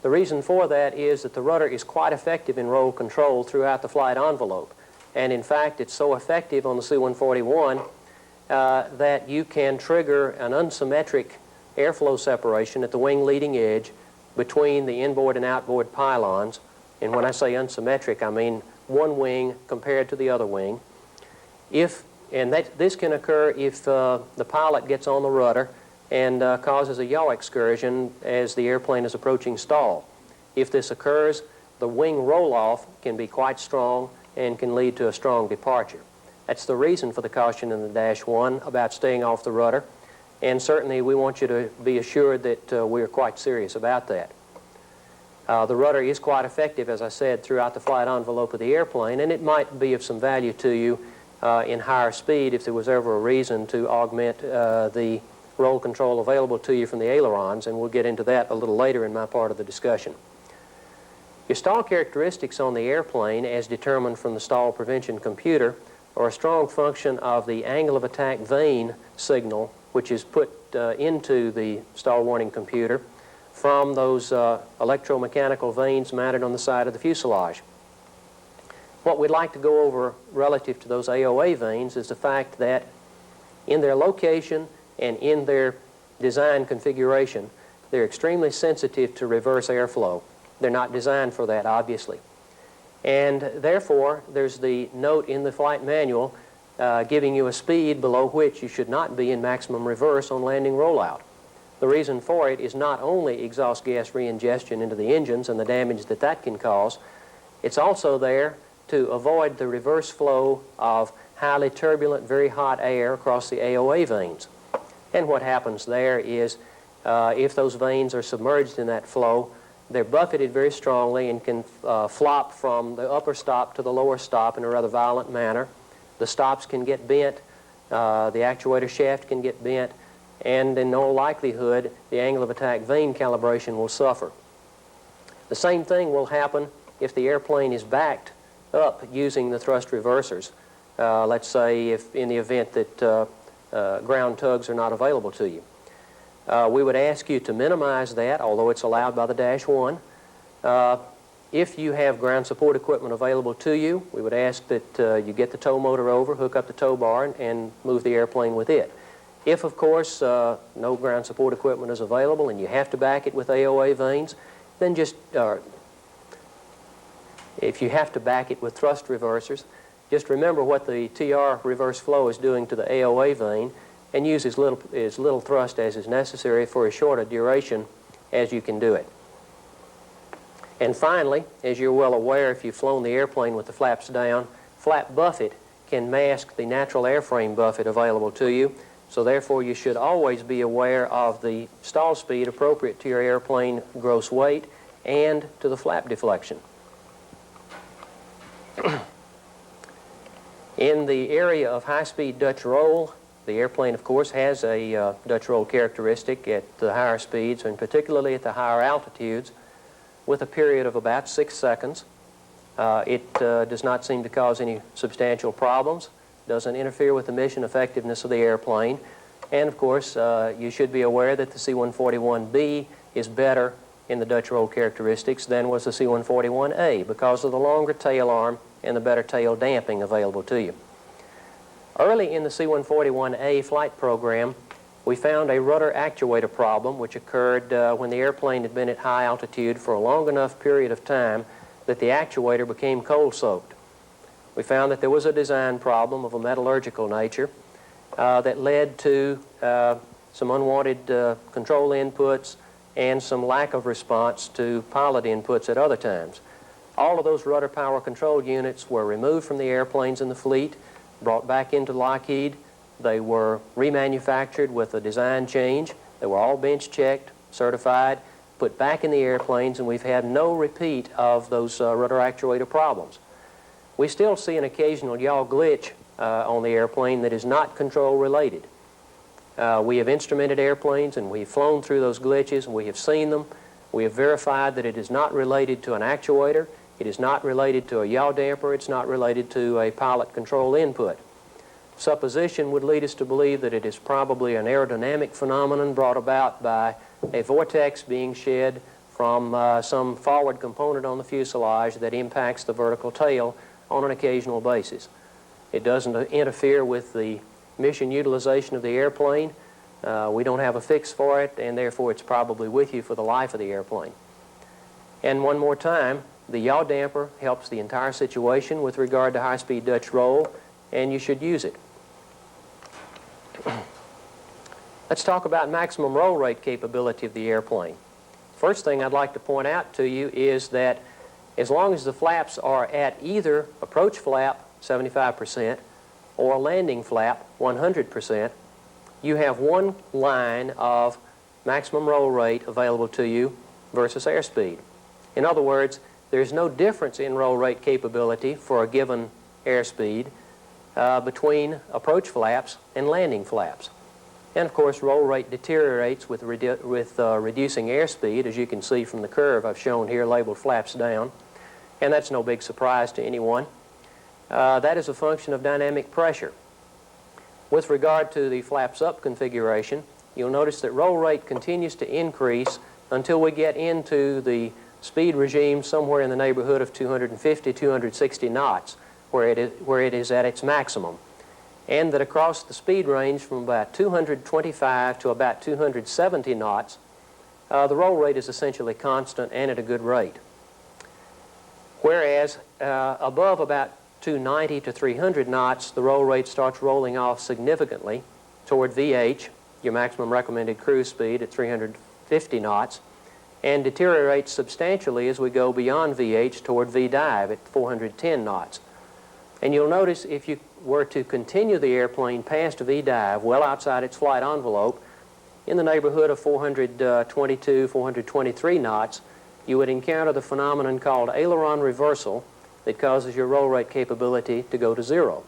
The reason for that is that the rudder is quite effective in roll control throughout the flight envelope. And in fact, it's so effective on the C-141 that you can trigger an unsymmetric airflow separation at the wing leading edge between the inboard and outboard pylons. And when I say unsymmetric, I mean one wing compared to the other wing. This can occur if the pilot gets on the rudder and causes a yaw excursion as the airplane is approaching stall. If this occurs, the wing roll-off can be quite strong and can lead to a strong departure. That's the reason for the caution in the Dash 1 about staying off the rudder, and certainly we want you to be assured that we are quite serious about that. The rudder is quite effective, as I said, throughout the flight envelope of the airplane, and it might be of some value to you in higher speed if there was ever a reason to augment the roll control available to you from the ailerons, and we'll get into that a little later in my part of the discussion. Your stall characteristics on the airplane, as determined from the stall prevention computer, are a strong function of the angle of attack vane signal, which is put into the stall warning computer from those electromechanical vanes mounted on the side of the fuselage. What we'd like to go over relative to those AOA vanes is the fact that in their location and in their design configuration, they're extremely sensitive to reverse airflow. They're not designed for that, obviously. And therefore, there's the note in the flight manual giving you a speed below which you should not be in maximum reverse on landing rollout. The reason for it is not only exhaust gas reingestion into the engines and the damage that that can cause, it's also there to avoid the reverse flow of highly turbulent, very hot air across the AOA vanes. And what happens there is if those vanes are submerged in that flow, they're buffeted very strongly and can flop from the upper stop to the lower stop in a rather violent manner. The stops can get bent, the actuator shaft can get bent, and in all likelihood, the angle of attack vane calibration will suffer. The same thing will happen if the airplane is backed up using the thrust reversers. Let's say if in the event that ground tugs are not available to you. We would ask you to minimize that, although it's allowed by the Dash 1. If you have ground support equipment available to you, we would ask that you get the tow motor over, hook up the tow bar, and move the airplane with it. If, of course, no ground support equipment is available and you have to back it with AOA vanes, then just, if you have to back it with thrust reversers, just remember what the TR reverse flow is doing to the AOA vane and use as little thrust as is necessary for as short a duration as you can do it. And finally, as you're well aware, if you've flown the airplane with the flaps down, flap buffet can mask the natural airframe buffet available to you, so therefore you should always be aware of the stall speed appropriate to your airplane gross weight and to the flap deflection. In the area of high-speed Dutch roll, the airplane, of course, has a Dutch roll characteristic at the higher speeds, and particularly at the higher altitudes, with a period of about 6 seconds. It does not seem to cause any substantial problems, doesn't interfere with the mission effectiveness of the airplane, and, of course, you should be aware that the C-141B is better in the Dutch roll characteristics than was the C-141A because of the longer tail arm and the better tail damping available to you. Early in the C-141A flight program, we found a rudder actuator problem which occurred when the airplane had been at high altitude for a long enough period of time that the actuator became cold-soaked. We found that there was a design problem of a metallurgical nature that led to some unwanted control inputs and some lack of response to pilot inputs at other times. All of those rudder power control units were removed from the airplanes in the fleet, brought back into Lockheed. They were remanufactured with a design change. They were all bench checked, certified, put back in the airplanes, and we've had no repeat of those rudder actuator problems. We still see an occasional yaw glitch on the airplane that is not control related. We have instrumented airplanes and we've flown through those glitches and we have seen them. We have verified that it is not related to an actuator, it is not related to a yaw damper, it's not related to a pilot control input. Supposition would lead us to believe that it is probably an aerodynamic phenomenon brought about by a vortex being shed from some forward component on the fuselage that impacts the vertical tail on an occasional basis. It doesn't interfere with the mission utilization of the airplane. We don't have a fix for it, and therefore it's probably with you for the life of the airplane. And one more time, the yaw damper helps the entire situation with regard to high-speed Dutch roll, and you should use it. Let's talk about maximum roll rate capability of the airplane. First thing I'd like to point out to you is that as long as the flaps are at either approach flap, 75%, or landing flap, 100%, you have one line of maximum roll rate available to you versus airspeed. In other words, there's no difference in roll rate capability for a given airspeed between approach flaps and landing flaps. And of course, roll rate deteriorates with reducing airspeed, as you can see from the curve I've shown here labeled flaps down. And that's no big surprise to anyone. That is a function of dynamic pressure. With regard to the flaps up configuration, you'll notice that roll rate continues to increase until we get into the speed regime somewhere in the neighborhood of 250, 260 knots, where it is at its maximum. And that across the speed range from about 225 to about 270 knots, the roll rate is essentially constant and at a good rate. Whereas above about 290 to 300 knots, the roll rate starts rolling off significantly toward VH, your maximum recommended cruise speed at 350 knots, and deteriorates substantially as we go beyond VH toward VDive at 410 knots. And you'll notice if you were to continue the airplane past VDive, well outside its flight envelope, in the neighborhood of 422, 423 knots, you would encounter the phenomenon called aileron reversal that causes your roll rate capability to go to zero.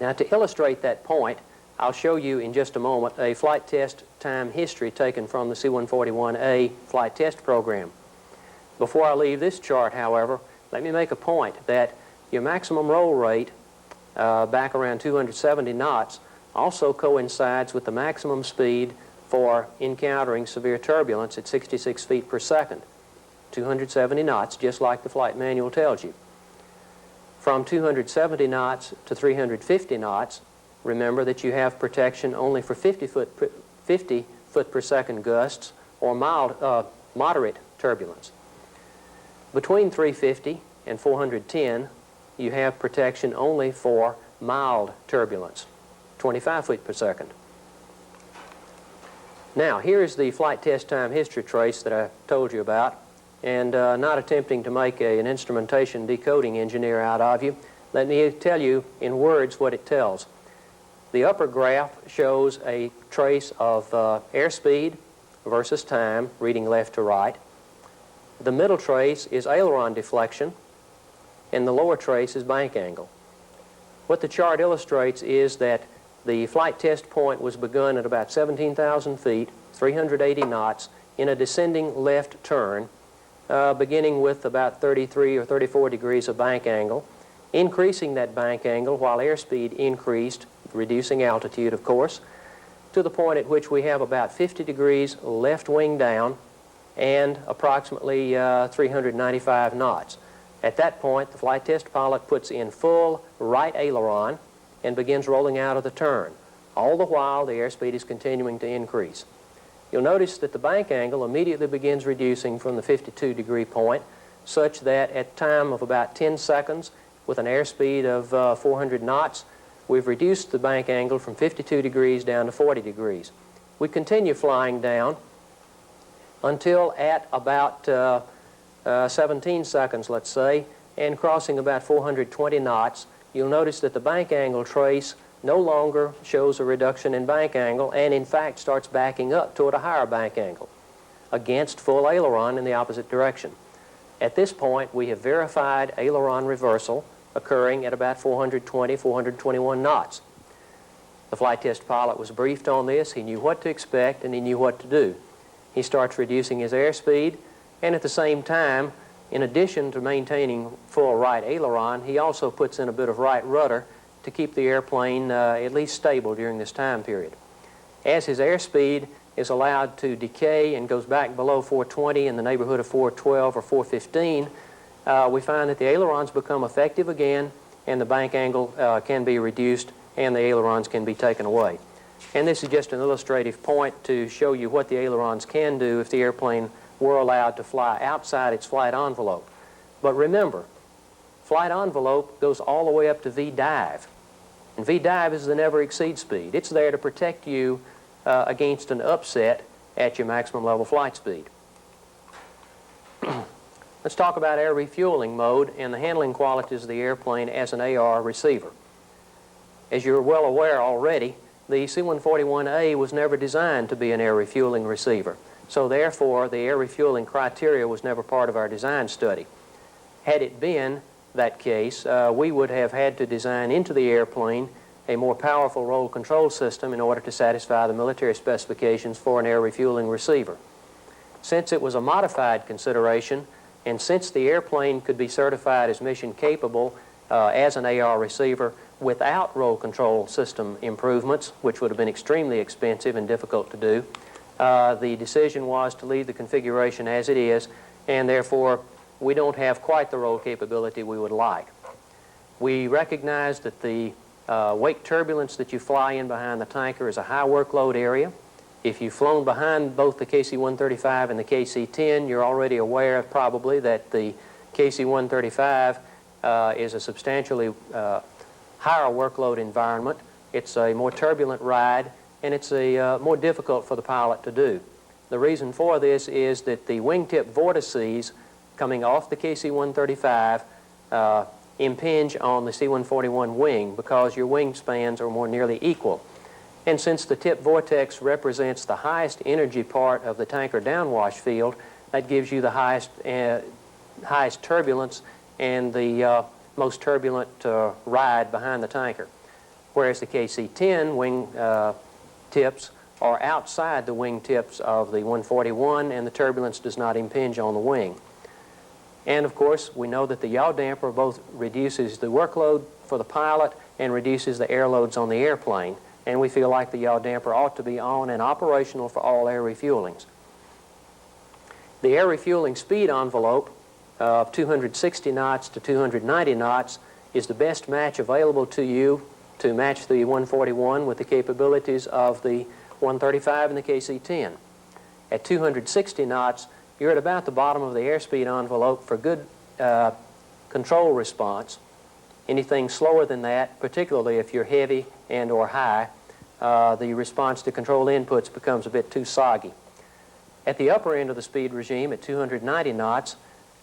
Now, to illustrate that point, I'll show you in just a moment a flight test time history taken from the C-141A flight test program. Before I leave this chart, however, let me make a point that your maximum roll rate back around 270 knots also coincides with the maximum speed for encountering severe turbulence at 66 feet per second, 270 knots, just like the flight manual tells you. From 270 knots to 350 knots, remember that you have protection only for 50 foot per second gusts or moderate turbulence. Between 350 and 410, you have protection only for mild turbulence, 25 feet per second. Now, here's the flight test time history trace that I told you about, and not attempting to make an instrumentation decoding engineer out of you, let me tell you in words what it tells. The upper graph shows a trace of airspeed versus time, reading left to right. The middle trace is aileron deflection, and the lower trace is bank angle. What the chart illustrates is that the flight test point was begun at about 17,000 feet, 380 knots, in a descending left turn, beginning with about 33 or 34 degrees of bank angle, increasing that bank angle while airspeed increased, reducing altitude, of course, to the point at which we have about 50 degrees left wing down and approximately 395 knots. At that point, the flight test pilot puts in full right aileron and begins rolling out of the turn. All the while, the airspeed is continuing to increase. You'll notice that the bank angle immediately begins reducing from the 52-degree point, such that at time of about 10 seconds, with an airspeed of 400 knots, we've reduced the bank angle from 52 degrees down to 40 degrees. We continue flying down until at about 17 seconds, let's say, and crossing about 420 knots, you'll notice that the bank angle trace no longer shows a reduction in bank angle and in fact starts backing up toward a higher bank angle against full aileron in the opposite direction. At this point, we have verified aileron reversal occurring at about 420, 421 knots. The flight test pilot was briefed on this. He knew what to expect and he knew what to do. He starts reducing his airspeed, and at the same time, in addition to maintaining full right aileron, he also puts in a bit of right rudder to keep the airplane at least stable during this time period. As his airspeed is allowed to decay and goes back below 420 in the neighborhood of 412 or 415, we find that the ailerons become effective again and the bank angle can be reduced and the ailerons can be taken away. And this is just an illustrative point to show you what the ailerons can do if the airplane were allowed to fly outside its flight envelope. But remember, flight envelope goes all the way up to V-dive. And V-dive is the never exceed speed. It's there to protect you against an upset at your maximum level flight speed. Let's talk about air refueling mode and the handling qualities of the airplane as an AR receiver. As you're well aware already, the C-141A was never designed to be an air refueling receiver. So therefore, the air refueling criteria was never part of our design study. Had it been that case, we would have had to design into the airplane a more powerful roll control system in order to satisfy the military specifications for an air refueling receiver. Since it was a modified consideration, and since the airplane could be certified as mission capable as an AR receiver without roll control system improvements, which would have been extremely expensive and difficult to do, the decision was to leave the configuration as it is, and therefore we don't have quite the roll capability we would like. We recognize that the wake turbulence that you fly in behind the tanker is a high workload area. If you've flown behind both the KC-135 and the KC-10, you're already aware probably that the KC-135 is a substantially higher workload environment. It's a more turbulent ride, and it's more difficult for the pilot to do. The reason for this is that the wingtip vortices coming off the KC-135 impinge on the C-141 wing because your wingspans are more nearly equal. And since the tip vortex represents the highest energy part of the tanker downwash field, that gives you the highest turbulence and the most turbulent ride behind the tanker. Whereas the KC-10 wing tips are outside the wing tips of the 141, and the turbulence does not impinge on the wing. And of course, we know that the yaw damper both reduces the workload for the pilot and reduces the air loads on the airplane. And we feel like the yaw damper ought to be on and operational for all air refuelings. The air refueling speed envelope of 260 knots to 290 knots is the best match available to you to match the 141 with the capabilities of the 135 and the KC-10. At 260 knots, you're at about the bottom of the airspeed envelope for good control response. Anything slower than that, particularly if you're heavy and or high, the response to control inputs becomes a bit too soggy. At the upper end of the speed regime, at 290 knots,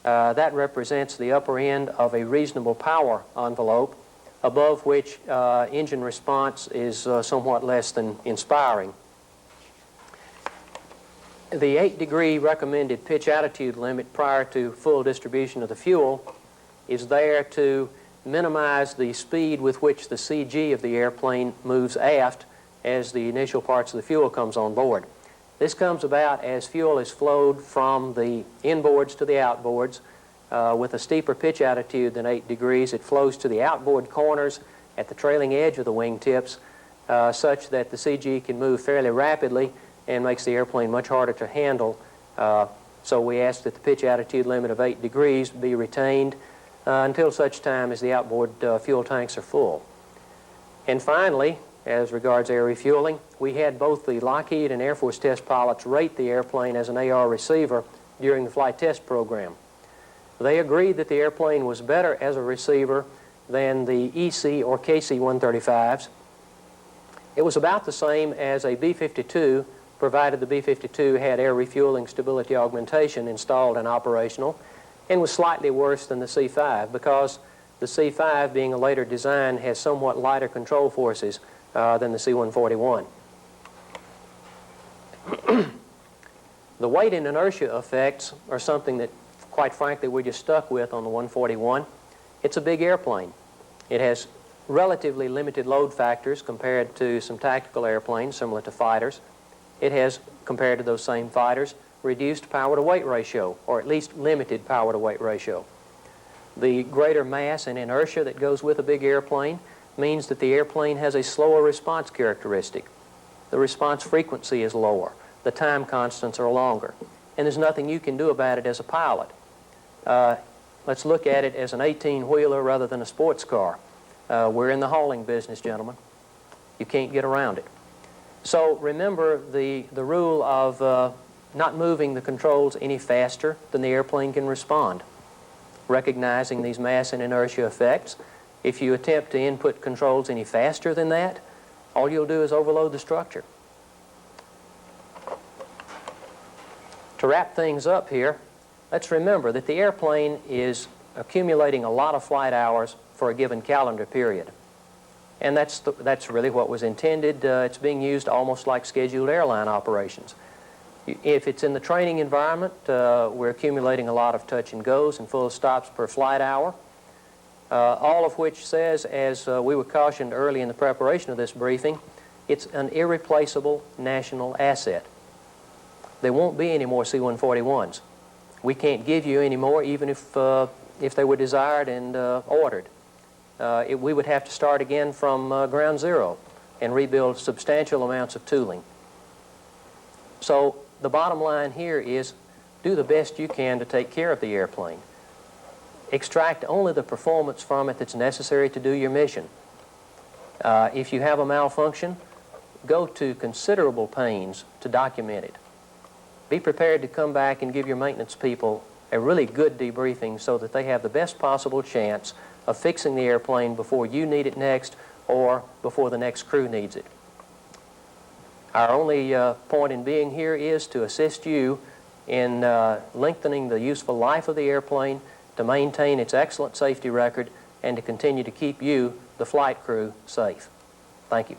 that represents the upper end of a reasonable power envelope, above which engine response is somewhat less than inspiring. The 8-degree recommended pitch attitude limit prior to full distribution of the fuel is there to minimize the speed with which the CG of the airplane moves aft as the initial parts of the fuel comes on board. This comes about as fuel is flowed from the inboards to the outboards. With a steeper pitch attitude than 8 degrees, it flows to the outboard corners at the trailing edge of the wingtips such that the CG can move fairly rapidly and makes the airplane much harder to handle. So we ask that the pitch attitude limit of 8 degrees be retained until such time as the outboard fuel tanks are full. And finally, as regards air refueling, we had both the Lockheed and Air Force test pilots rate the airplane as an AR receiver during the flight test program. They agreed that the airplane was better as a receiver than the EC or KC-135s. It was about the same as a B-52, provided the B-52 had air refueling stability augmentation installed and operational, and was slightly worse than the C-5 because the C-5, being a later design, has somewhat lighter control forces than the C-141. The weight and inertia effects are something that, quite frankly, we're just stuck with on the 141. It's a big airplane. It has relatively limited load factors compared to some tactical airplanes similar to fighters. It has, compared to those same fighters, reduced power-to-weight ratio, or at least limited power-to-weight ratio. The greater mass and inertia that goes with a big airplane means that the airplane has a slower response characteristic. The response frequency is lower. The time constants are longer. And there's nothing you can do about it as a pilot. Let's look at it as an 18-wheeler rather than a sports car. We're in the hauling business, gentlemen. You can't get around it. So remember the rule of not moving the controls any faster than the airplane can respond. Recognizing these mass and inertia effects, if you attempt to input controls any faster than that, all you'll do is overload the structure. To wrap things up here, let's remember that the airplane is accumulating a lot of flight hours for a given calendar period. And that's really what was intended. It's being used almost like scheduled airline operations. If it's in the training environment, we're accumulating a lot of touch and goes and full stops per flight hour, all of which says, as we were cautioned early in the preparation of this briefing, it's an irreplaceable national asset. There won't be any more C-141s. We can't give you any more, even if they were desired and ordered. We would have to start again from ground zero and rebuild substantial amounts of tooling. So the bottom line here is do the best you can to take care of the airplane. Extract only the performance from it that's necessary to do your mission. If you have a malfunction, go to considerable pains to document it. Be prepared to come back and give your maintenance people a really good debriefing so that they have the best possible chance of fixing the airplane before you need it next or before the next crew needs it. Our only point in being here is to assist you in lengthening the useful life of the airplane, to maintain its excellent safety record, and to continue to keep you, the flight crew, safe. Thank you.